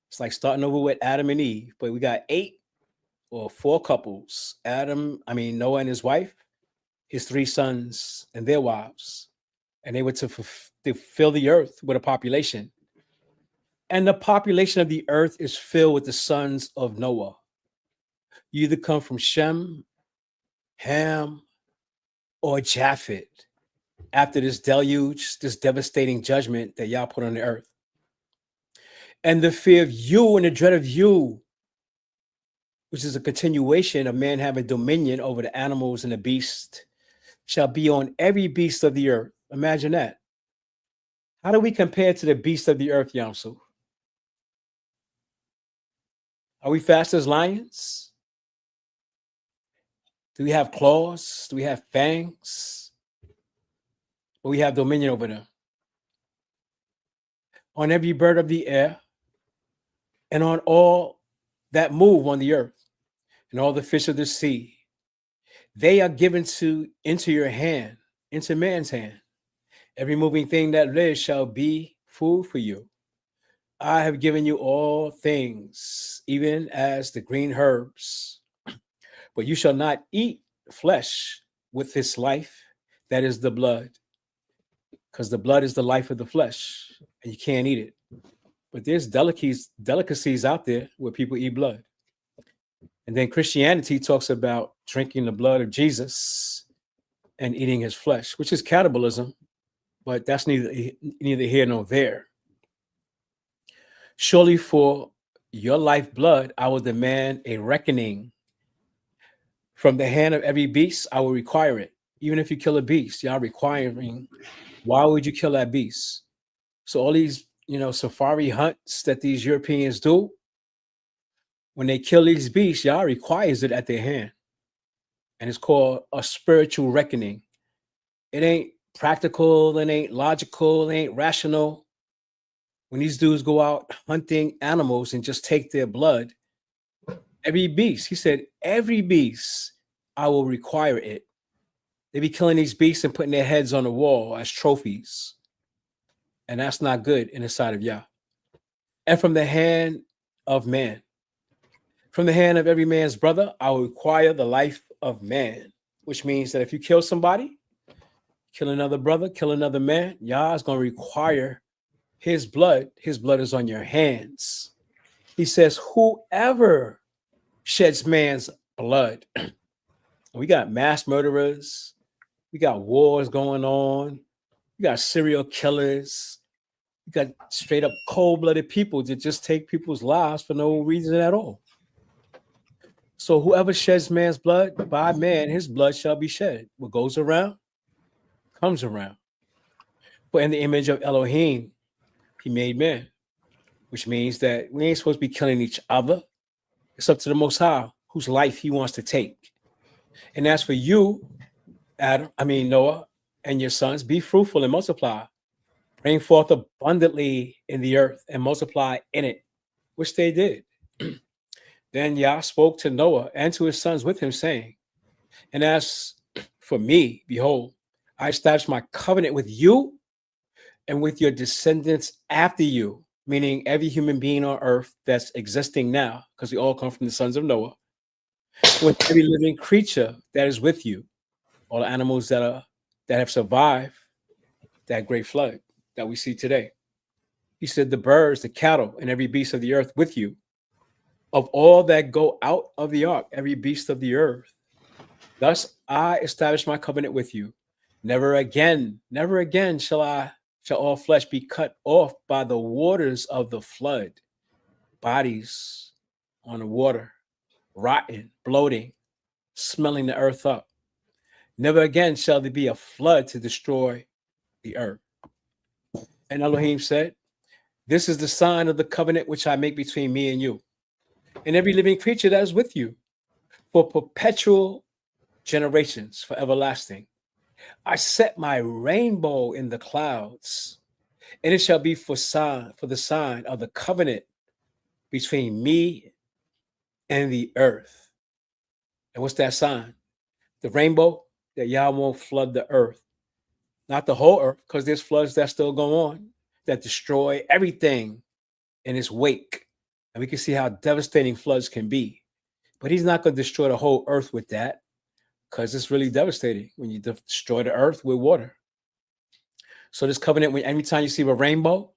It's like starting over with Adam and Eve, but we got 4 couples. Noah and his wife, his 3 sons and their wives. And they were to fill the earth with a population. And the population of the earth is filled with the sons of Noah. You either come from Shem, Ham, or Japheth after this deluge, this devastating judgment that Yah put on the earth. And the fear of you and the dread of you, which is a continuation of man having dominion over the animals and the beast, shall be on every beast of the earth. Imagine that. How do we compare to the beast of the earth, Yamsu? Are we fast as lions? Do we have claws? Do we have fangs? But we have dominion over them. On every bird of the air and on all that move on the earth and all the fish of the sea, they are given into your hand, into man's hand. Every moving thing that lives shall be food for you. I have given you all things, even as the green herbs. But you shall not eat flesh with its life, that is the blood, because the blood is the life of the flesh, and you can't eat it. But there's delicacies out there where people eat blood. And then Christianity talks about drinking the blood of Jesus and eating his flesh, which is cannibalism, but that's neither here nor there. Surely for your lifeblood, I will demand a reckoning. From the hand of every beast, I will require it. Even if you kill a beast, y'all requiring, why would you kill that beast? So all these, safari hunts that these Europeans do, when they kill these beasts, y'all requires it at their hand. And it's called a spiritual reckoning. It ain't practical, it ain't logical, it ain't rational. When these dudes go out hunting animals and just take their blood, every beast, he said, every beast, I will require it. They be killing these beasts and putting their heads on the wall as trophies. And that's not good in the sight of Yah. And from the hand of man, from the hand of every man's brother, I will require the life of man, which means that if you kill somebody, kill another brother, kill another man, Yah is going to require his blood is on your hands. He says, whoever sheds man's blood. We got mass murderers. We got wars going on. We got serial killers. We got straight up cold-blooded people that just take people's lives for no reason at all. So whoever sheds man's blood, by man, his blood shall be shed. What goes around, comes around. But in the image of Elohim, he made man, which means that we ain't supposed to be killing each other. It's up to the Most High, whose life he wants to take. And as for you, Noah, and your sons, be fruitful and multiply. Bring forth abundantly in the earth and multiply in it, which they did. Then Yah spoke to Noah and to his sons with him, saying, and as for me, behold, I established my covenant with you and with your descendants after you, meaning every human being on earth that's existing now, because we all come from the sons of Noah. with every living creature that is with you, all the animals that have survived that great flood that we see today. He said, the birds, the cattle, and every beast of the earth with you, of all that go out of the ark, every beast of the earth. Thus I establish my covenant with you. Never again shall all flesh be cut off by the waters of the flood. Bodies on the water, rotten, bloating, smelling the earth up. Never again shall there be a flood to destroy the earth. And Elohim said, this is the sign of the covenant which I make between me and you, and every living creature that is with you, for perpetual generations, for everlasting. I set my rainbow in the clouds, and it shall be for the sign of the covenant between me and the earth. And what's that sign? The rainbow, that Yah won't flood the earth. Not the whole earth, because there's floods that still go on that destroy everything in its wake. And we can see how devastating floods can be. But he's not going to destroy the whole earth with that, because it's really devastating when you destroy the earth with water. So this covenant, when every time you see a rainbow,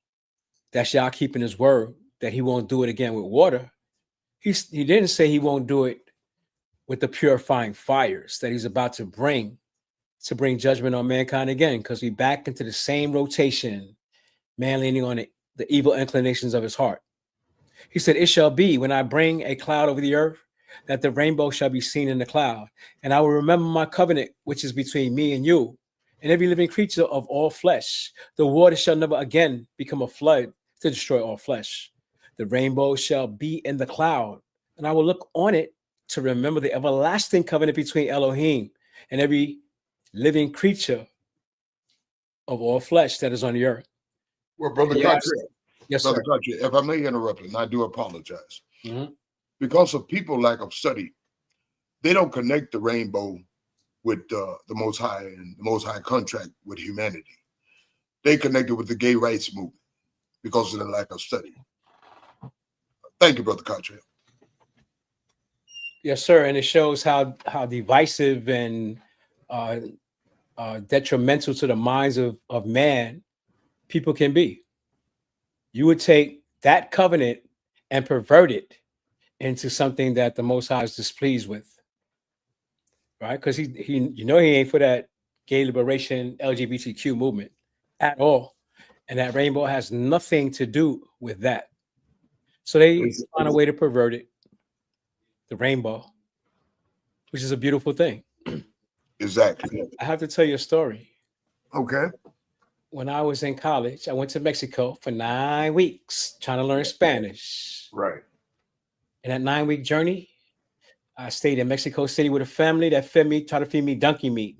that's Yah keeping his word that he won't do it again with water. He didn't say he won't do it with the purifying fires that he's about to bring judgment on mankind again, because we back into the same rotation, man leaning on the evil inclinations of his heart. He said, it shall be when I bring a cloud over the earth, that the rainbow shall be seen in the cloud. And I will remember my covenant, which is between me and you, and every living creature of all flesh. The water shall never again become a flood to destroy all flesh. The rainbow shall be in the cloud, and I will look on it to remember the everlasting covenant between Elohim and every living creature of all flesh that is on the earth. Well, Brother Cartier, yes, Brother sir. Cartier, if I may interrupt, and I do apologize. Because of people lack of study, they don't connect the rainbow with the Most High and the Most High contract with humanity. They connect it with the gay rights movement because of the lack of study. Thank you, Brother Cartier. Yes, sir. And it shows how divisive and detrimental to the minds of man people can be. You would take that covenant and pervert it into something that the Most High is displeased with, right? Because he ain't for that gay liberation LGBTQ movement at all, and that rainbow has nothing to do with that. So they find a way to pervert it, the rainbow, which is a beautiful thing. Exactly. I have to tell you a story. Okay. When I was in college, I went to Mexico for 9 weeks trying to learn Spanish. Right. In that 9-week journey, I stayed in Mexico City with a family that tried to feed me donkey meat.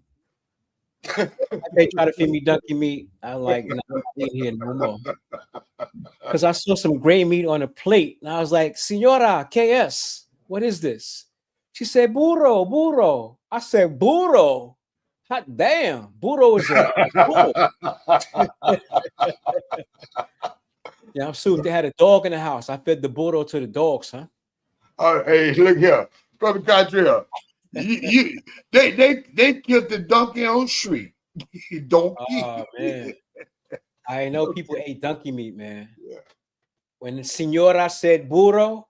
They try to feed me donkey meat. I'm like, nah, I ain't here no more. Because I saw some gray meat on a plate, and I was like, Senora, KS, what is this? She said, burro, burro. I said, burro. Hot damn, burro is a bull. Yeah, I'm sued. They had a dog in the house. I fed the burro to the dogs, huh? Hey, look here, Brother Cartier. They killed the donkey on the street. Donkey. Oh man, I know people ate donkey meat, man. Yeah. When the Senora said burro,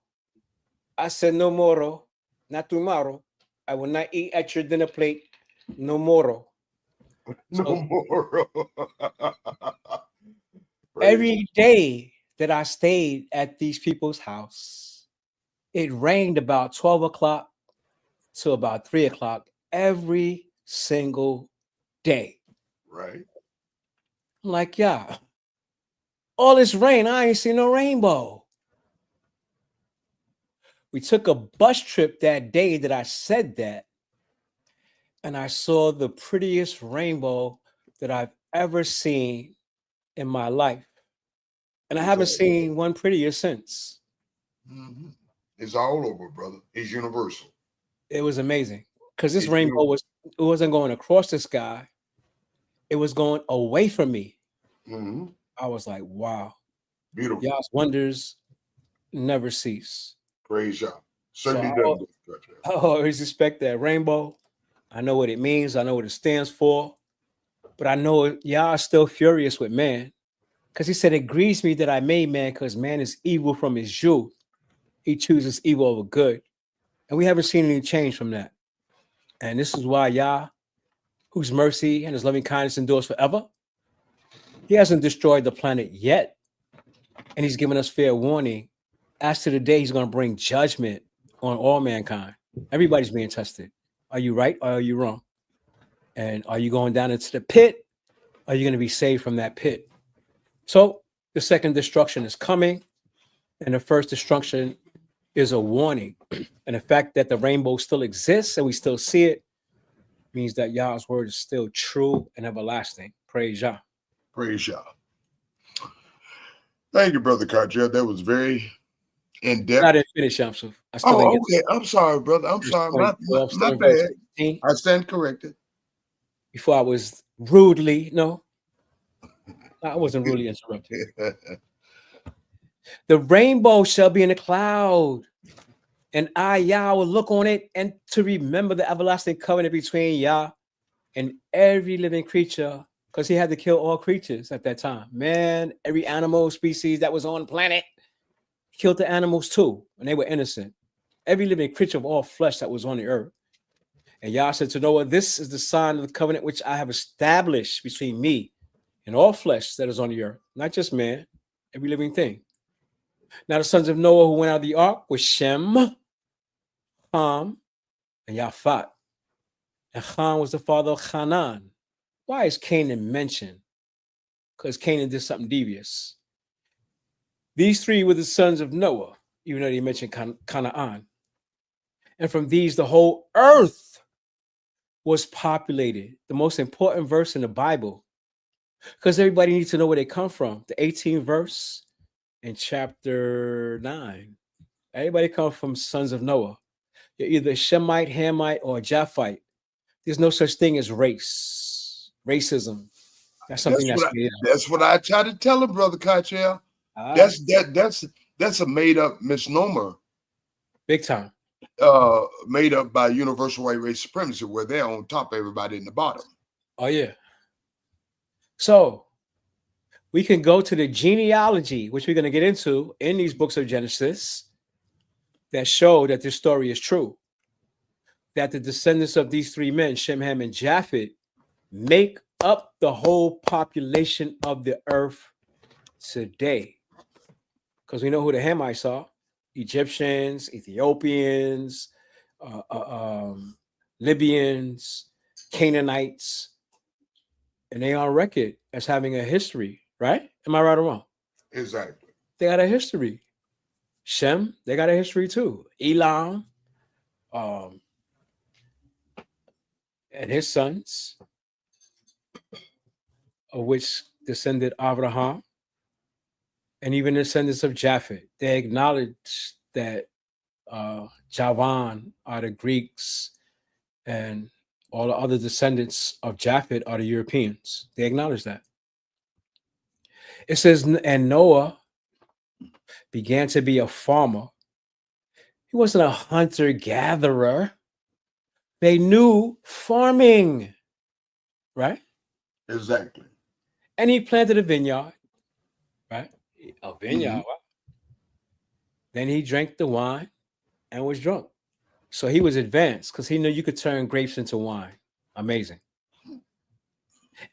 I said no moro, not tomorrow. I will not eat at your dinner plate. No moro. No more. Every day that I stayed at these people's house, it rained about 12 o'clock to about 3 o'clock every single day. Right. I'm like, yeah, all this rain, I ain't seen no rainbow. We took a bus trip that day that I said that, and I saw the prettiest rainbow that I've ever seen in my life. And I haven't seen one prettier since. Mm-hmm. It's all over, brother. It's universal. It was amazing because this rainbow wasn't going across the sky. It was going away from me. Mm-hmm. I was like, wow. Beautiful. Y'all's wonders never cease. Praise y'all. Certainly So does. I always respect that rainbow. I know what it means. I know what it stands for. But I know y'all are still furious with man. Because he said, it grieves me that I made man, because man is evil from his youth. He chooses evil over good. And we haven't seen any change from that. And this is why Yah, whose mercy and his loving kindness endures forever, he hasn't destroyed the planet yet. And he's given us fair warning. As to the day he's going to bring judgment on all mankind. Everybody's being tested. Are you right or are you wrong? And are you going down into the pit? Or are you going to be saved from that pit? So the second destruction is coming. And the first destruction is a warning. And the fact that the rainbow still exists and we still see it means that Yah's word is still true and everlasting. Praise Yah. Praise Yah. Thank you, Brother Carter. That was very in-depth. I didn't finish, Yamsuf. I still didn't get okay. I'm sorry, brother. I'm sorry. My starting bad. verse 16. I stand corrected. Before I was rudely, no, I wasn't rudely interrupted. The rainbow shall be in the cloud, and I, Yah, will look on it and to remember the everlasting covenant between Yah and every living creature, because he had to kill all creatures at that time. Man, every animal species that was on the planet, killed the animals too, and they were innocent. Every living creature of all flesh that was on the earth. And Yah said to Noah, this is the sign of the covenant which I have established between me and all flesh that is on the earth, not just man, every living thing. Now the sons of Noah who went out of the ark were Shem, Ham, and Yafat. And Ham was the father of Hanan. Why is Canaan mentioned? Because Canaan did something devious. These three were the sons of Noah, even though they mentioned Canaan. And from these, the whole earth was populated. The most important verse in the Bible, because everybody needs to know where they come from. The 18th verse in chapter 9. Everybody comes from sons of Noah. You're either Shemite, Hamite, or Japhite. There's no such thing as racism. That's something that's what I try to tell him, Brother Kachel. That's a made-up misnomer. Big time. Made up by universal white race supremacy, where they're on top of everybody in the bottom. Oh, yeah. So we can go to the genealogy, which we're going to get into in these books of Genesis, that show that this story is true. That the descendants of these three men, Shem, Ham, and Japheth, make up the whole population of the earth today. Because we know who the Hamites are. Egyptians, Ethiopians, Libyans, Canaanites, and they are on record as having a history, right? Am I right or wrong? Exactly. They got a history. Shem, they got a history too. Elam, and his sons, of which descended Abraham, and even the descendants of Japheth. They acknowledge that Javan are the Greeks and all the other descendants of Japheth are the Europeans. They acknowledge that. It says, and Noah began to be a farmer. He wasn't a hunter-gatherer. They knew farming, right? Exactly. And he planted a vineyard, right? A vineyard. Mm-hmm. Then he drank the wine and was drunk. So he was advanced because he knew you could turn grapes into wine. Amazing.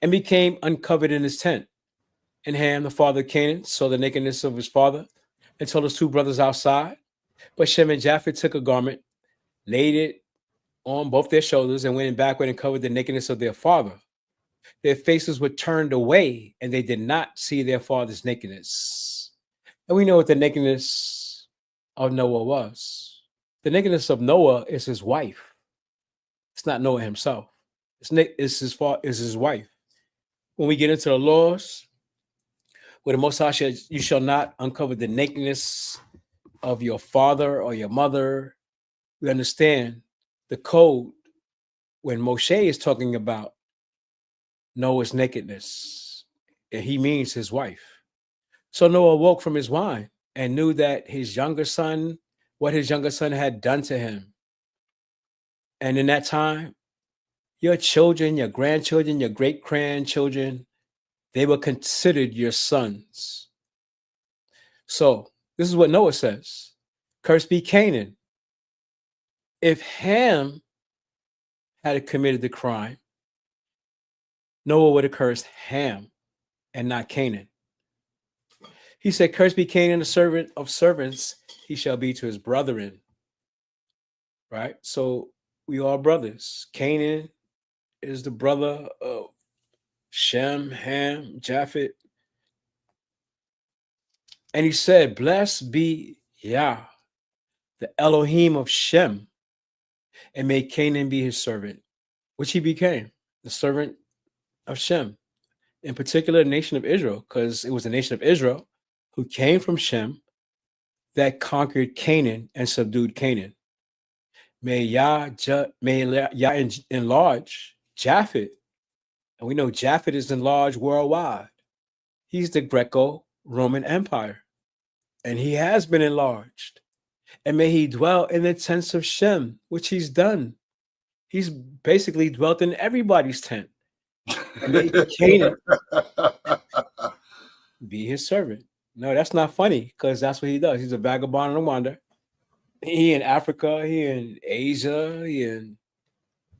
And became uncovered in his tent. And Ham, the father of Canaan, saw the nakedness of his father and told his two brothers outside. But Shem and Japheth took a garment, laid it on both their shoulders, and went backward and covered the nakedness of their father. Their faces were turned away, and they did not see their father's nakedness. And we know what the nakedness of Noah was. The nakedness of Noah is his wife. It's not Noah himself. It's his wife. When we get into the laws, where the Most High said, you shall not uncover the nakedness of your father or your mother, we understand the code when Moshe is talking about Noah's nakedness, and he means his wife. So Noah woke from his wine and knew that his younger son what his younger son had done to him. And in that time, your children, your grandchildren, your great-grandchildren, they were considered your sons. So this is what Noah says. Cursed be Canaan. If Ham had committed the crime, Noah would have cursed Ham and not Canaan. He said, cursed be Canaan, the servant of servants, he shall be to his brethren. Right? So we are brothers. Canaan is the brother of Shem, Ham, Japheth. And he said, blessed be Yah, the Elohim of Shem, and may Canaan be his servant, which he became, the servant of Shem, in particular the nation of Israel, because it was the nation of Israel who came from Shem that conquered Canaan and subdued Canaan. May Yah enlarge Japheth, and we know Japheth is enlarged worldwide. He's the Greco-Roman Empire, and he has been enlarged. And may he dwell in the tents of Shem, which he's done. He's basically dwelt in everybody's tent. And may Canaan be his servant. No, that's not funny, because that's what he does. He's a vagabond and a wanderer. He in Africa, he in Asia, he in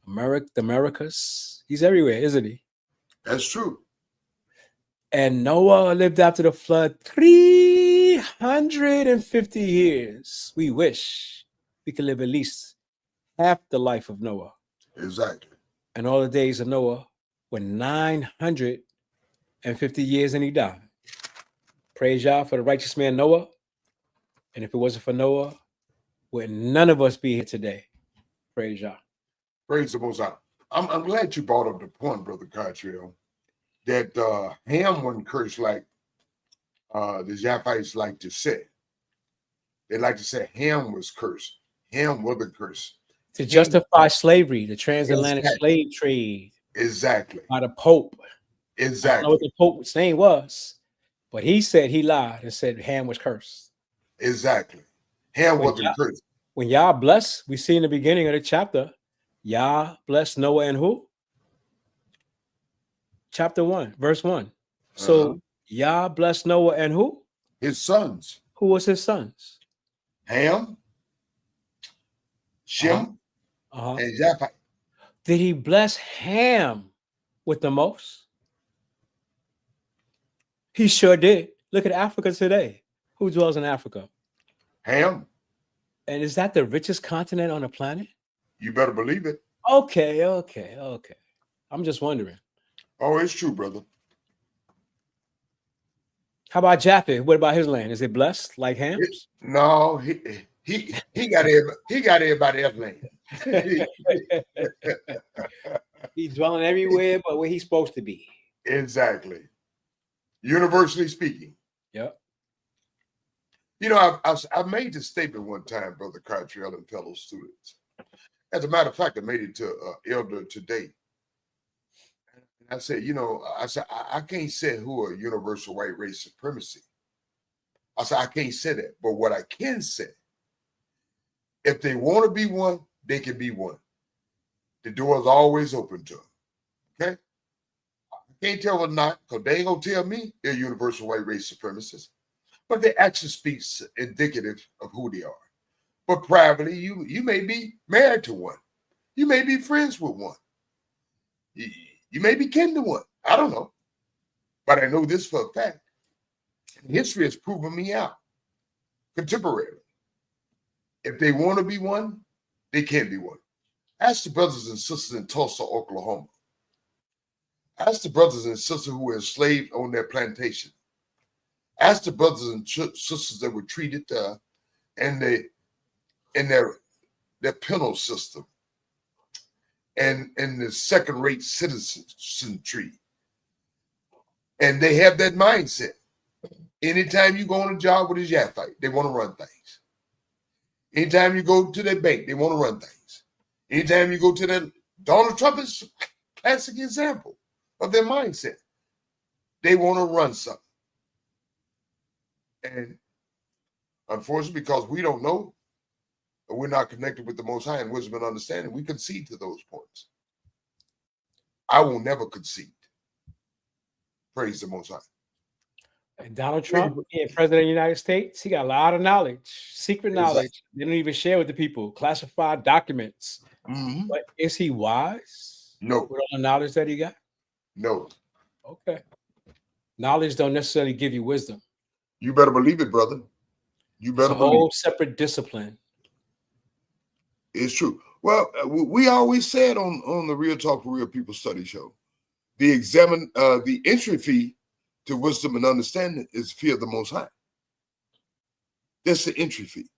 the Americas. He's everywhere, isn't he? That's true. And Noah lived after the flood 350 years. We wish we could live at least half the life of Noah. Exactly. And all the days of Noah were 950 years, and he died. Praise Yah for the righteous man Noah. And if it wasn't for Noah, would none of us be here today. Praise Yah. Praise the Most High. I'm glad you brought up the point, Brother Cottrell, that Ham wasn't cursed like the Japhites like to say. They like to say Ham was cursed. Ham wasn't cursed. To justify slavery, the transatlantic slave trade. Exactly. By the Pope. Exactly. I don't know what the Pope's name was, but he said he lied and said Ham was cursed. Exactly. Ham wasn't cursed. When Yah blessed, we see in the beginning of the chapter, Yah blessed Noah and who? Chapter 1, verse 1. So Yah blessed Noah and who? His sons. Who was his sons? Ham, Shem, and Japheth. Did he bless Ham with the most? He sure did. Look at Africa today. Who dwells in Africa? Ham. And is that the richest continent on the planet? You better believe it. Okay. I'm just wondering. Oh, it's true, brother. How about Japheth? What about his land? Is it blessed like Ham's? No, he got everybody else's land. He's dwelling everywhere but where he's supposed to be. Exactly. Universally speaking. Yep. You know, I made this statement one time, Brother Cottrell and fellow students. As a matter of fact, I made it to Elder today. I said, I can't say who are universal white race supremacy. I said, I can't say that. But what I can say, if they want to be one, they can be one. The door is always open to them. Okay? I can't tell them not, because they ain't going to tell me they're universal white race supremacists. But their action speaks indicative of who they are. But privately, you may be married to one. You may be friends with one. You may be kin to one. I don't know. But I know this for a fact. History has proven me out contemporarily. If they want to be one, they can be one. Ask the brothers and sisters in Tulsa, Oklahoma. Ask the brothers and sisters who were enslaved on their plantation. Ask the brothers and sisters that were treated in their penal system and in the second-rate citizenry. And they have that mindset. Anytime you go on a job with a Japhite, they want to run things. Anytime you go to their bank, they want to run things. Anytime you go to their, Donald Trump is a classic example of their mindset. They want to run something. And unfortunately, because we don't know, and we're not connected with the Most High in wisdom and understanding, we concede to those points. I will never concede. Praise the Most High. And Donald Trump, being president of the United States, he got a lot of knowledge, secret knowledge. Exactly. They don't even share with the people, classified documents. Mhm. But is he wise? No. With all the knowledge that he got? No. Okay. Knowledge don't necessarily give you wisdom. You better believe it, brother. You It's better a believe whole it. separate discipline. It's true. Well, we always said on the Real Talk for Real People study show, the entry fee to wisdom and understanding is fear of the Most High. That's the entry fee.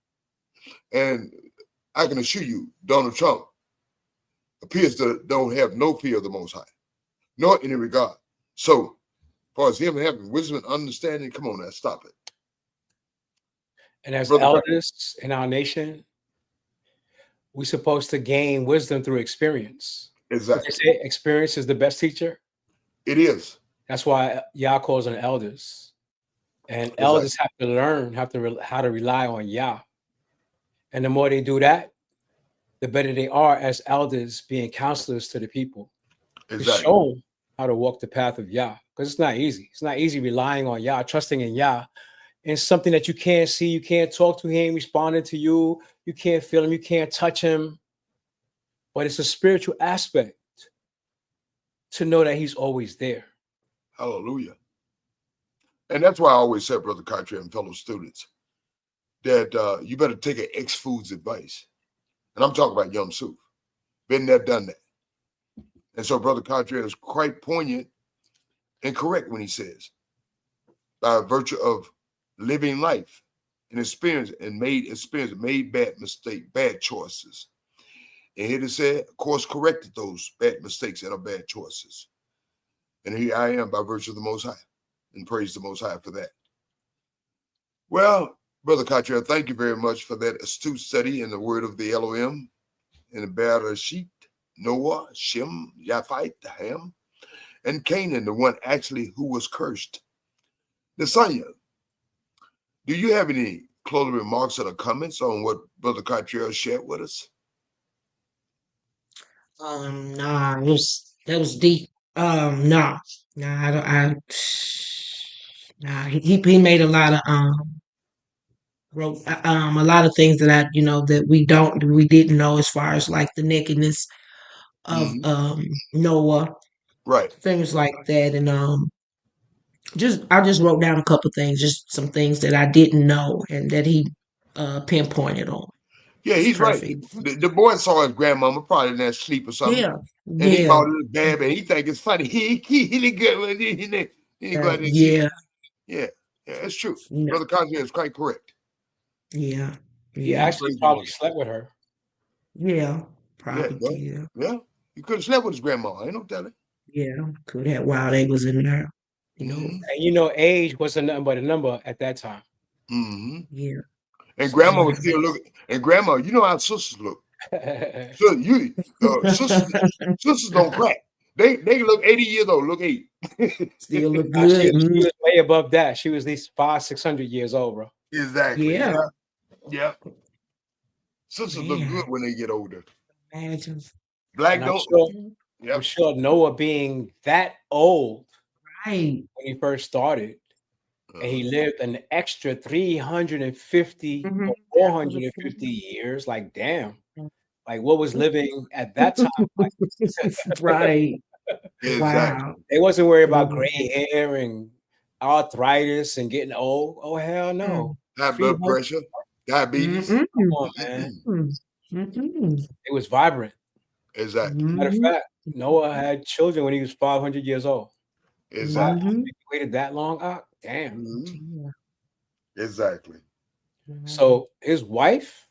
And I can assure you, Donald Trump appears to don't have no fear of the Most High, nor any regard. So, as far as him having wisdom and understanding, come on now, stop it. And as Brother elders in our nation, we're supposed to gain wisdom through experience. Exactly. They say experience is the best teacher. It is. That's why Yah calls on elders. And Exactly. elders have to learn how to rely on Yah. And the more they do that, the better they are as elders being counselors to the people. Exactly. To show them how to walk the path of Yah. Because it's not easy. It's not easy relying on Yah, trusting in Yah. And something that you can't see, you can't talk to him, responding to you, you can't feel him, you can't touch him. But it's a spiritual aspect to know that he's always there. Hallelujah. And that's why I always said, Brother Cartier and fellow students, that you better take an ex-food's advice. And I'm talking about Yom Suf. Been there, done that. And so Brother Cartier is quite poignant and correct when he says, by virtue of living life and experience and made bad mistake, bad choices. And here it said, of course, corrected those bad mistakes and bad choices. And here I am by virtue of the Most High, and praise the Most High for that. Well, Brother Cartier, thank you very much for that astute study in the word of the Elohim and the Bereshit, Noah, Shem, Japheth, Ham, and Canaan, the one actually who was cursed. Nasanya, do you have any closing remarks or comments on what Brother Cartier shared with us? Nah, that was deep. Nah, he made a lot of wrote a lot of things that that we didn't know, as far as like the nakedness of Noah, Right. things like that. And I just wrote down a couple things, just some things that I didn't know and that he pinpointed on. Yeah, he's Perfect. right. The boy saw his grandmama probably in that sleep or something. Yeah, and he bought a little bab and he think it's funny. He good with it. yeah, Yeah, it's true. no, Brother Cartier is quite correct. yeah, He yeah, actually probably slept with her. yeah, probably, Yeah. You could have slept with his grandma. Ain't no telling. yeah, could have while they was in there, And age wasn't nothing but a number at that time. Yeah. And grandma was still looking. And grandma, you know how sisters look. So sisters don't crack. They look 80 years old. Look 8. Still look She good. was way above that. She was at least 500-600 years old, bro. Exactly. Yeah. Sisters look Man. good when they get older. Imagine. Black And don't. I'm sure Noah being that old Right. when he first started, and he lived an extra 350 or 450 years. Like, damn. Like, what was living at that time? Like, Right. Exactly. Wow. they wasn't worried about gray hair and arthritis and getting old. Oh, hell no. High blood pressure, diabetes. Come on, man. It was vibrant. Exactly. Matter of fact, Noah had children when he was 500 years old. Exactly. He waited that long? Damn. Exactly. So his wife,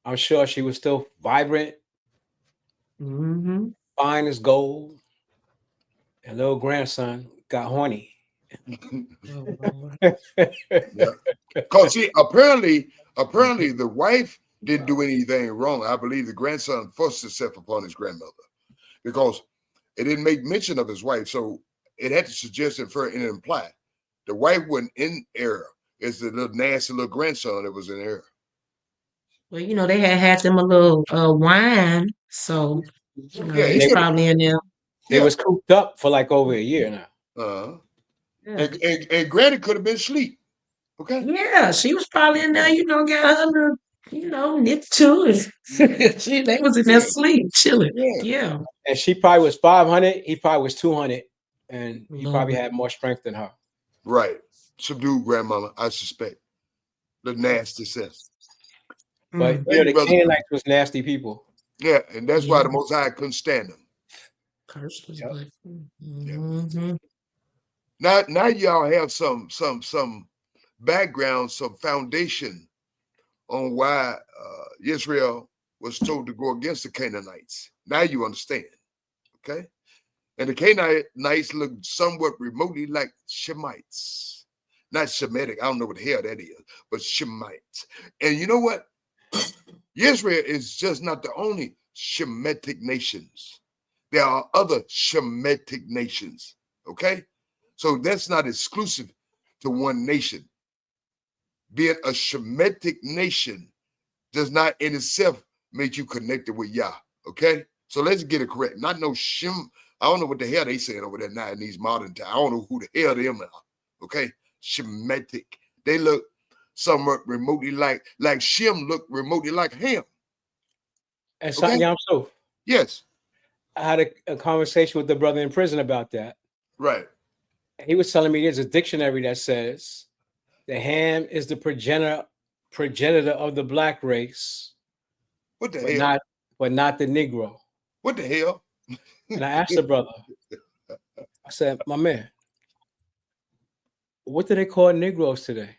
I'm sure she was still vibrant, fine as gold. And little grandson got horny. Because see, apparently the wife didn't do anything wrong. I believe the grandson forced himself upon his grandmother because it didn't make mention of his wife. So it had to suggest, infer, and imply the wife wasn't in error. It's the little nasty little grandson that was in error. Well, they had them a little wine, so Yeah, he he's They, could have. probably in there. they Yeah. was cooped up for like over a year now. Yeah. And Granny could have been asleep. Okay. Yeah, she was probably in there, got her little, nipped to it. They was in there Yeah. sleep, chilling. Yeah. Yeah. And she probably was 500. He probably was 200. And he probably Lord. had more strength than her. Right. Subdued grandmama, I suspect. The nasty sense. But Thank you, the brother. Canaanites was nasty people. Yeah, and that's why Yeah. the Most High couldn't stand them. Cursed was Yep. black. Yeah. Mhm. Now y'all have some background, some foundation on why Israel was told to go against the Canaanites. Now you understand, okay? And the Canaanites look somewhat remotely like Shemites, not Shemitic. I don't know what the hell that is, but Shemites. And you know what? Israel is just not the only Shemitic nations. There are other Shemitic nations, okay? So that's not exclusive to one nation. Being a Shemitic nation does not in itself make you connected with Yah, okay? So let's get it correct. Not no Shem. I don't know what the hell they saying over there now in these modern times. I don't know who the hell them are, okay? Shemitic. They look somewhat remotely like Shem look remotely like Ham. And Okay. Sanyam Suf. Yes, I had a conversation with the brother in prison about that. right. He was telling me there's a dictionary that says the Ham is the progenitor of the black race, What the hell? but not the Negro. What the hell? And I asked the brother, I said, my man, what do they call Negroes today?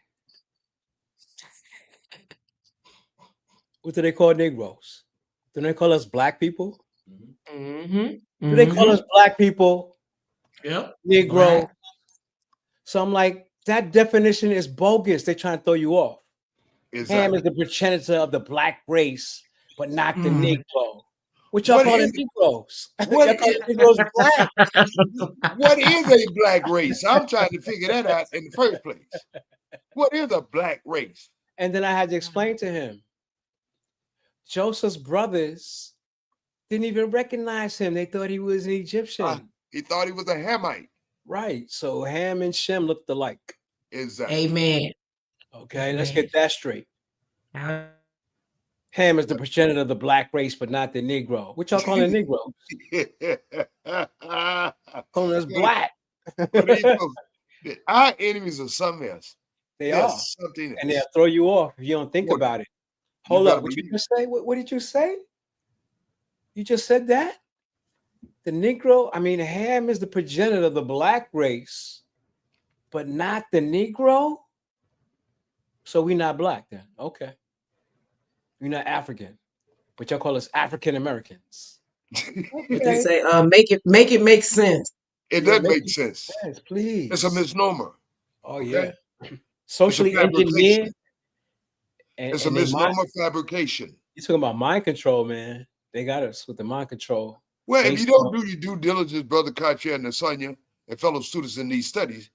What do they call Negroes? Do they call us black people? Mm-hmm. Do they call us black people? Yep. Negro. Black. So I'm like, that definition is bogus. They're trying to throw you off. Ham Exactly. is the progenitor of the black race, but not the Mm. Negro. What y'all What call is- the Negroes? what Y'all call is- the Negroes black. What is a black race? I'm trying to figure that out in the first place. What is a black race? And then I had to explain to him. Joseph's brothers didn't even recognize him. They thought he was an Egyptian. He thought he was a Hamite. Right. So Ham and Shem looked alike. Exactly. Amen. Okay, let's get that straight. Now, Ham is the progenitor of the black race, but not the Negro. What y'all calling Negro? Calling us black. Our enemies are something else. They They're are. something else. And they'll throw you off if you don't think What? about it. You Hold better up. What you believe just say? What did you say? You just said that? The Negro, Ham is the progenitor of the black race, but not the Negro? So we're not black then. Okay. We're not African, but y'all call us African Americans. they say, make it make sense. It does make sense. Yes, please. It's a misnomer. Oh, okay? yeah. Socially fabrication. engineered. And, It's a and they misnomer fabrication. You're talking about mind control, man. They got us with the mind control. Well, if based you don't on- do your due diligence, Brother Cartier and Nasanya and fellow students in these studies,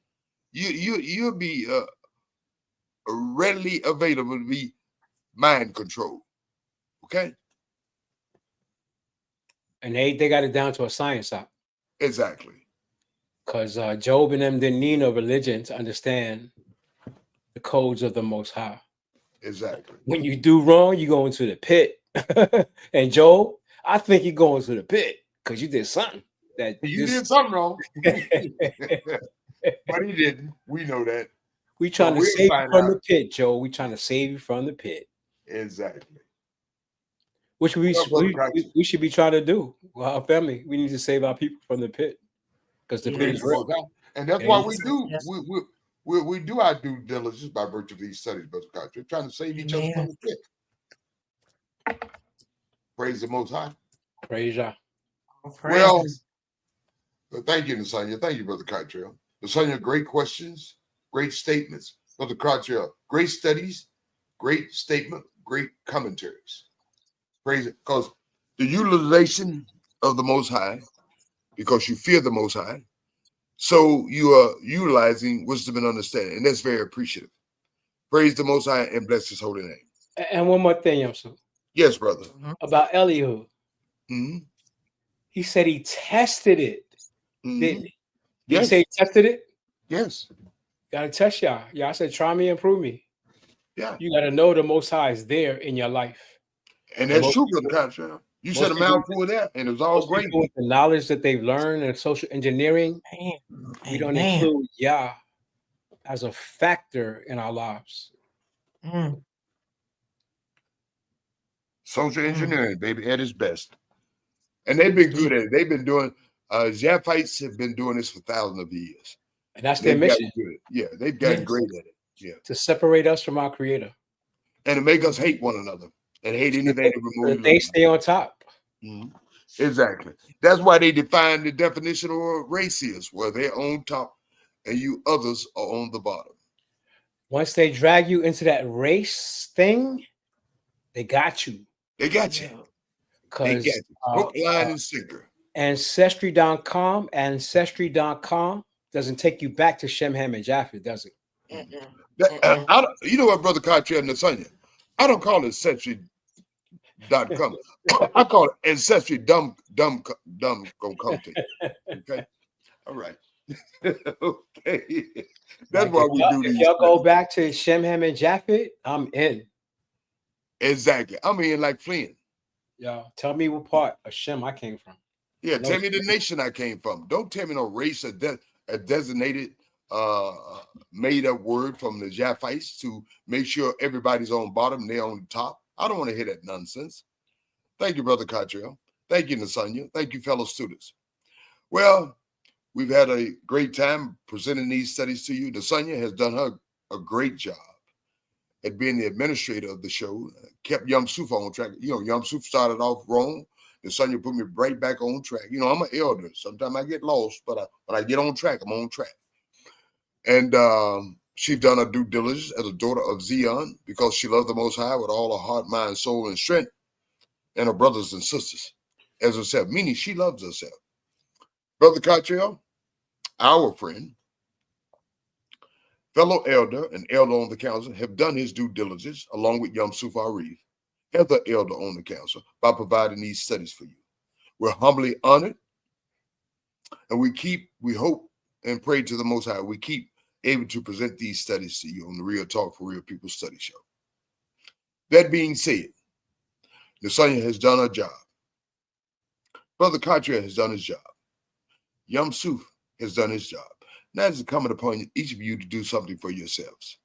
you'll be readily available to be mind controlled. Okay? And they got it down to a science out. Exactly. Because Job and them didn't need no religion to understand the codes of the Most High. Exactly. When you do wrong, you go into the pit. And Job, I think you go into the pit because you did something that You did something wrong. But he didn't. We know that. We trying to we'll save you find from out. the pit, Joe. We trying to save you from the pit, Exactly. which we Well, Brother Cartier. we should be trying to do. Well, our family, we need to save our people from the pit because the pit is real. And that's Yeah, why you- we do Yes. we do our due diligence by virtue of these studies, Brother Cartier, trying to save each other from the pit. Praise the Most High. Praise Yah. Well, thank you, Nasanya. Thank you, Brother Cartier. Nasanya, great questions, great statements. Brother Cartier, great studies, great statement, great commentaries. Praise it. Because the utilization of the Most High, because you fear the Most High, so you are utilizing wisdom and understanding, and that's very appreciative. Praise the Most High and bless his holy name. And one more thing, Yamsu, Yes, brother. about Elihu. Hmm. He said he tested it, Hmm. didn't he? Did Yes. he say he tested it? Yes. Gotta test y'all. Y'all said, try me and prove me. Yeah. You gotta know the Most High is there in your life. And that's most true, people- Brother Cottrell. You most said a people- mouthful of that, and it was all Most great. people with the knowledge that they've learned in social engineering, we don't Amen. include Yah as a factor in our lives. Mm. Social engineering, baby, at its best. And they've been good at it. They've been doing, Zaphites have been doing this for thousands of years. And that's their They've mission, gotten good. Yeah, they've gotten Yes. great at it. Yeah. to separate us from our Creator. And to make us hate one another and hate anything that So removes that they stay on top. Mhm. Exactly. That's why they define the definition of what race is, where they're on top and you others are on the bottom. Once they drag you into that race thing, they got you. They got you. Yeah. They Because got you. Hook, line, and sinker. Ancestry.com doesn't take you back to Shem, Ham, and Japheth, does it? Mm-mm. You know what, Brother Cottrell and Nasanya? I don't call it ancestry.com. I call it ancestry dumb content. Okay. All right. Okay. That's why we do If these. y'all go back to Shem, Ham, and Japheth, I'm in. Exactly. I mean, like Flynn. Y'all tell me what part of Shem I came from. Yeah, No. tell me the nation I came from. Don't tell me no race or a designated made up word from the Japhites to make sure everybody's on bottom, they're on top. I don't want to hear that nonsense. Thank you, Brother Cottrell. Thank you, Nasanya. Thank you, fellow students. Well, we've had a great time presenting these studies to you. Nasanya has done a great job at being the administrator of the show, kept Yum Suf on track. You know, Yum Suf started off wrong. Nasanya put me right back on track. You know, I'm an elder. Sometimes I get lost, but when I get on track, I'm on track. And she's done her due diligence as a daughter of Zion because she loved the Most High with all her heart, mind, soul, and strength, and her brothers and sisters as herself, meaning she loves herself. Brother Cottrell, our friend, fellow elder and elder on the council, have done his due diligence along with Yom Suf Arif, other elder on the council, by providing these studies for you. We're humbly honored, and we hope and pray to the Most High we keep able to present these studies to you on the Real Talk for Real People study show. That being said, Nasanya has done her job. Brother Cottrell has done his job. Yum Suf has done his job. Now it's incumbent upon each of you to do something for yourselves.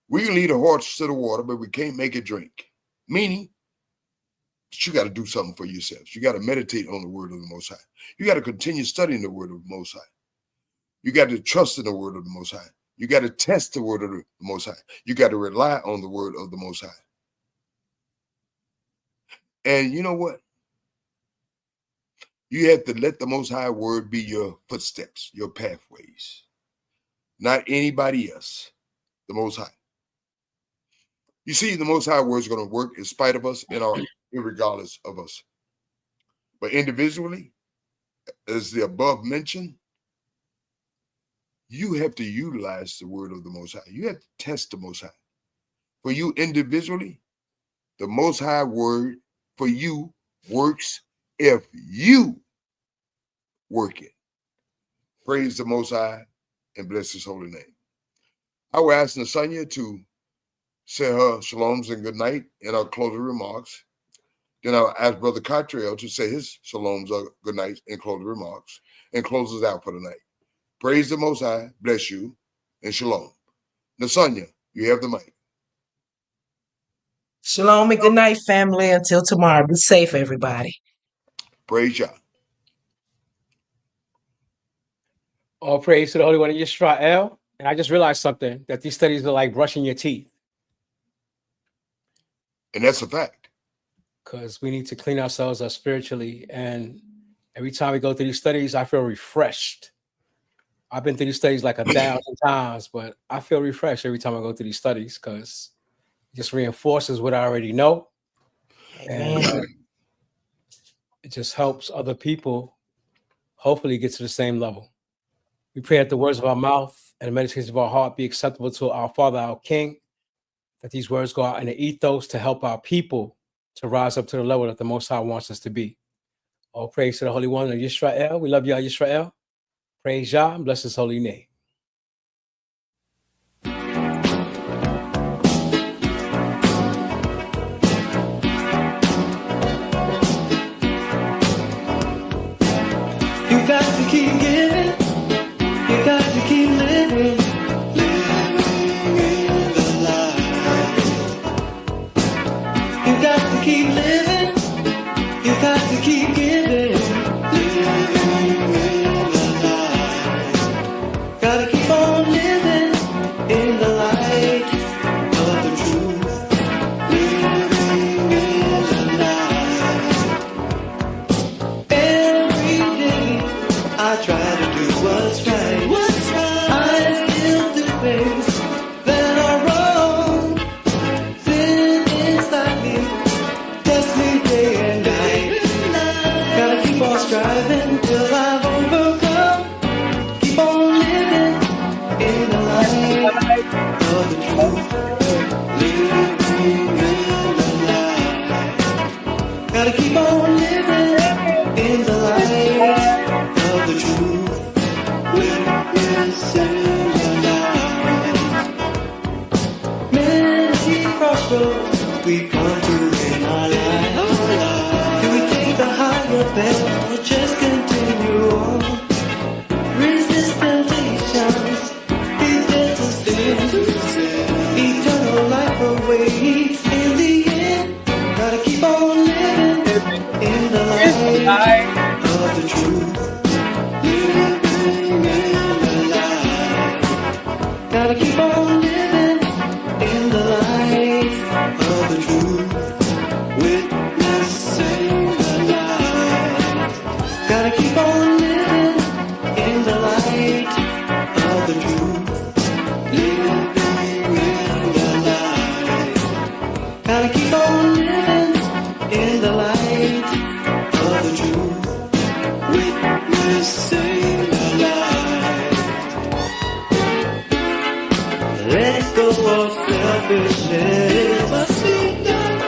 We can lead a horse to the water, but we can't make it drink. Meaning, you got to do something for yourselves. You got to meditate on the word of the Most High. You got to continue studying the word of the Most High. You got to trust in the word of the Most High. You got to test the word of the Most High. You got to rely on the word of the Most High. And you know what? You have to let the Most High word be your footsteps, your pathways. Not anybody else. The Most High. You see, the Most High word is going to work in spite of us and irregardless of us. But individually, as the above mentioned, you have to utilize the word of the Most High. You have to test the Most High. For you individually, the Most High word for you works if you work it. Praise the Most High and bless his holy name. I will ask Nasanya to say her shaloms and good night in our closing remarks. Then I'll ask Brother Cottrell to say his shaloms or good night and closing remarks and close us out for the night. Praise the Most High, bless you, and shalom. Nasanya, you have the mic. Shalom and good night, family. Until tomorrow. Be safe, everybody. Praise Yah. All praise to the Holy One of Yisrael. And I just realized something, that these studies are like brushing your teeth. And that's a fact. Because we need to clean ourselves up spiritually. And every time we go through these studies, I feel refreshed. I've been through these studies like 1,000 times, but I feel refreshed every time I go through these studies because it just reinforces what I already know. Amen. And it just helps other people hopefully get to the same level. We pray that the words of our mouth and the meditations of our heart be acceptable to our Father, our King. that these words go out in the ethos to help our people to rise up to the level that the Most High wants us to be. All praise to the Holy One of Yisrael. We love Yah Yisrael. Praise Yah and bless His holy name. You got to keep giving. You got to keep living. Living in the light. You got to keep living. You got to keep giving. Living in the light. Gotta keep on living in the light of the truth. Living in the light. Every day I try to do what's right. I still do things that are wrong. Sin inside me, test me day and night. Gotta keep on striving till I've overcome. Keep on living in the light of the truth. Living in the light. Gotta keep on living in the light of the truth. Witnessing the light. Many crossroads we come to in our life. Do we take the higher path or just continue on? Resist temptations, be there to sin. Eternal life awaits in the end. Gotta keep on living in the light of the truth. Living in the light. Gotta keep on living in the light of the truth. Witnessing the light. Gotta keep on living in the light of the truth. Living in the light. Gotta keep on living in the light of the truth. Witnessing the light. Let go of selfishness. Must be done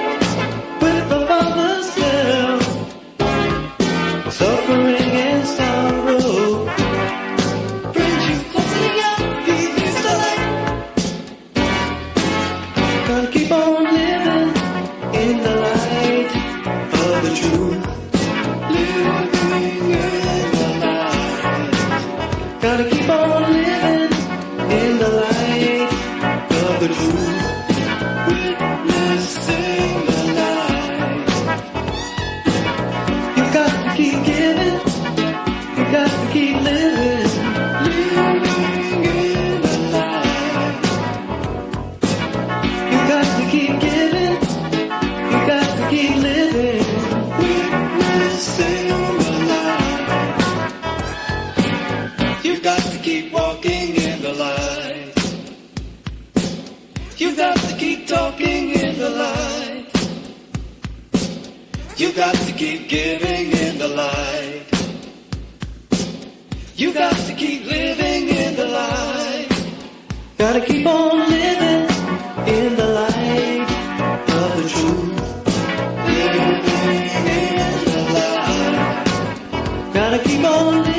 with the Father's help. Suffering and sorrow brings you closer to God. He is the light. Gotta keep on living in the light of the truth. Living in the light. Gotta keep on living in the light of the truth. Witnessing the light. You got to keep giving. You got to keep living. Living in the light. You got to keep giving. You got to keep living. Witnessing the light. You got to keep walking in the light. You got to keep talking in the light. You got to keep giving in the light. You got to keep living in the light. Gotta keep on living in the light of the truth. Living in the light. Gotta keep on living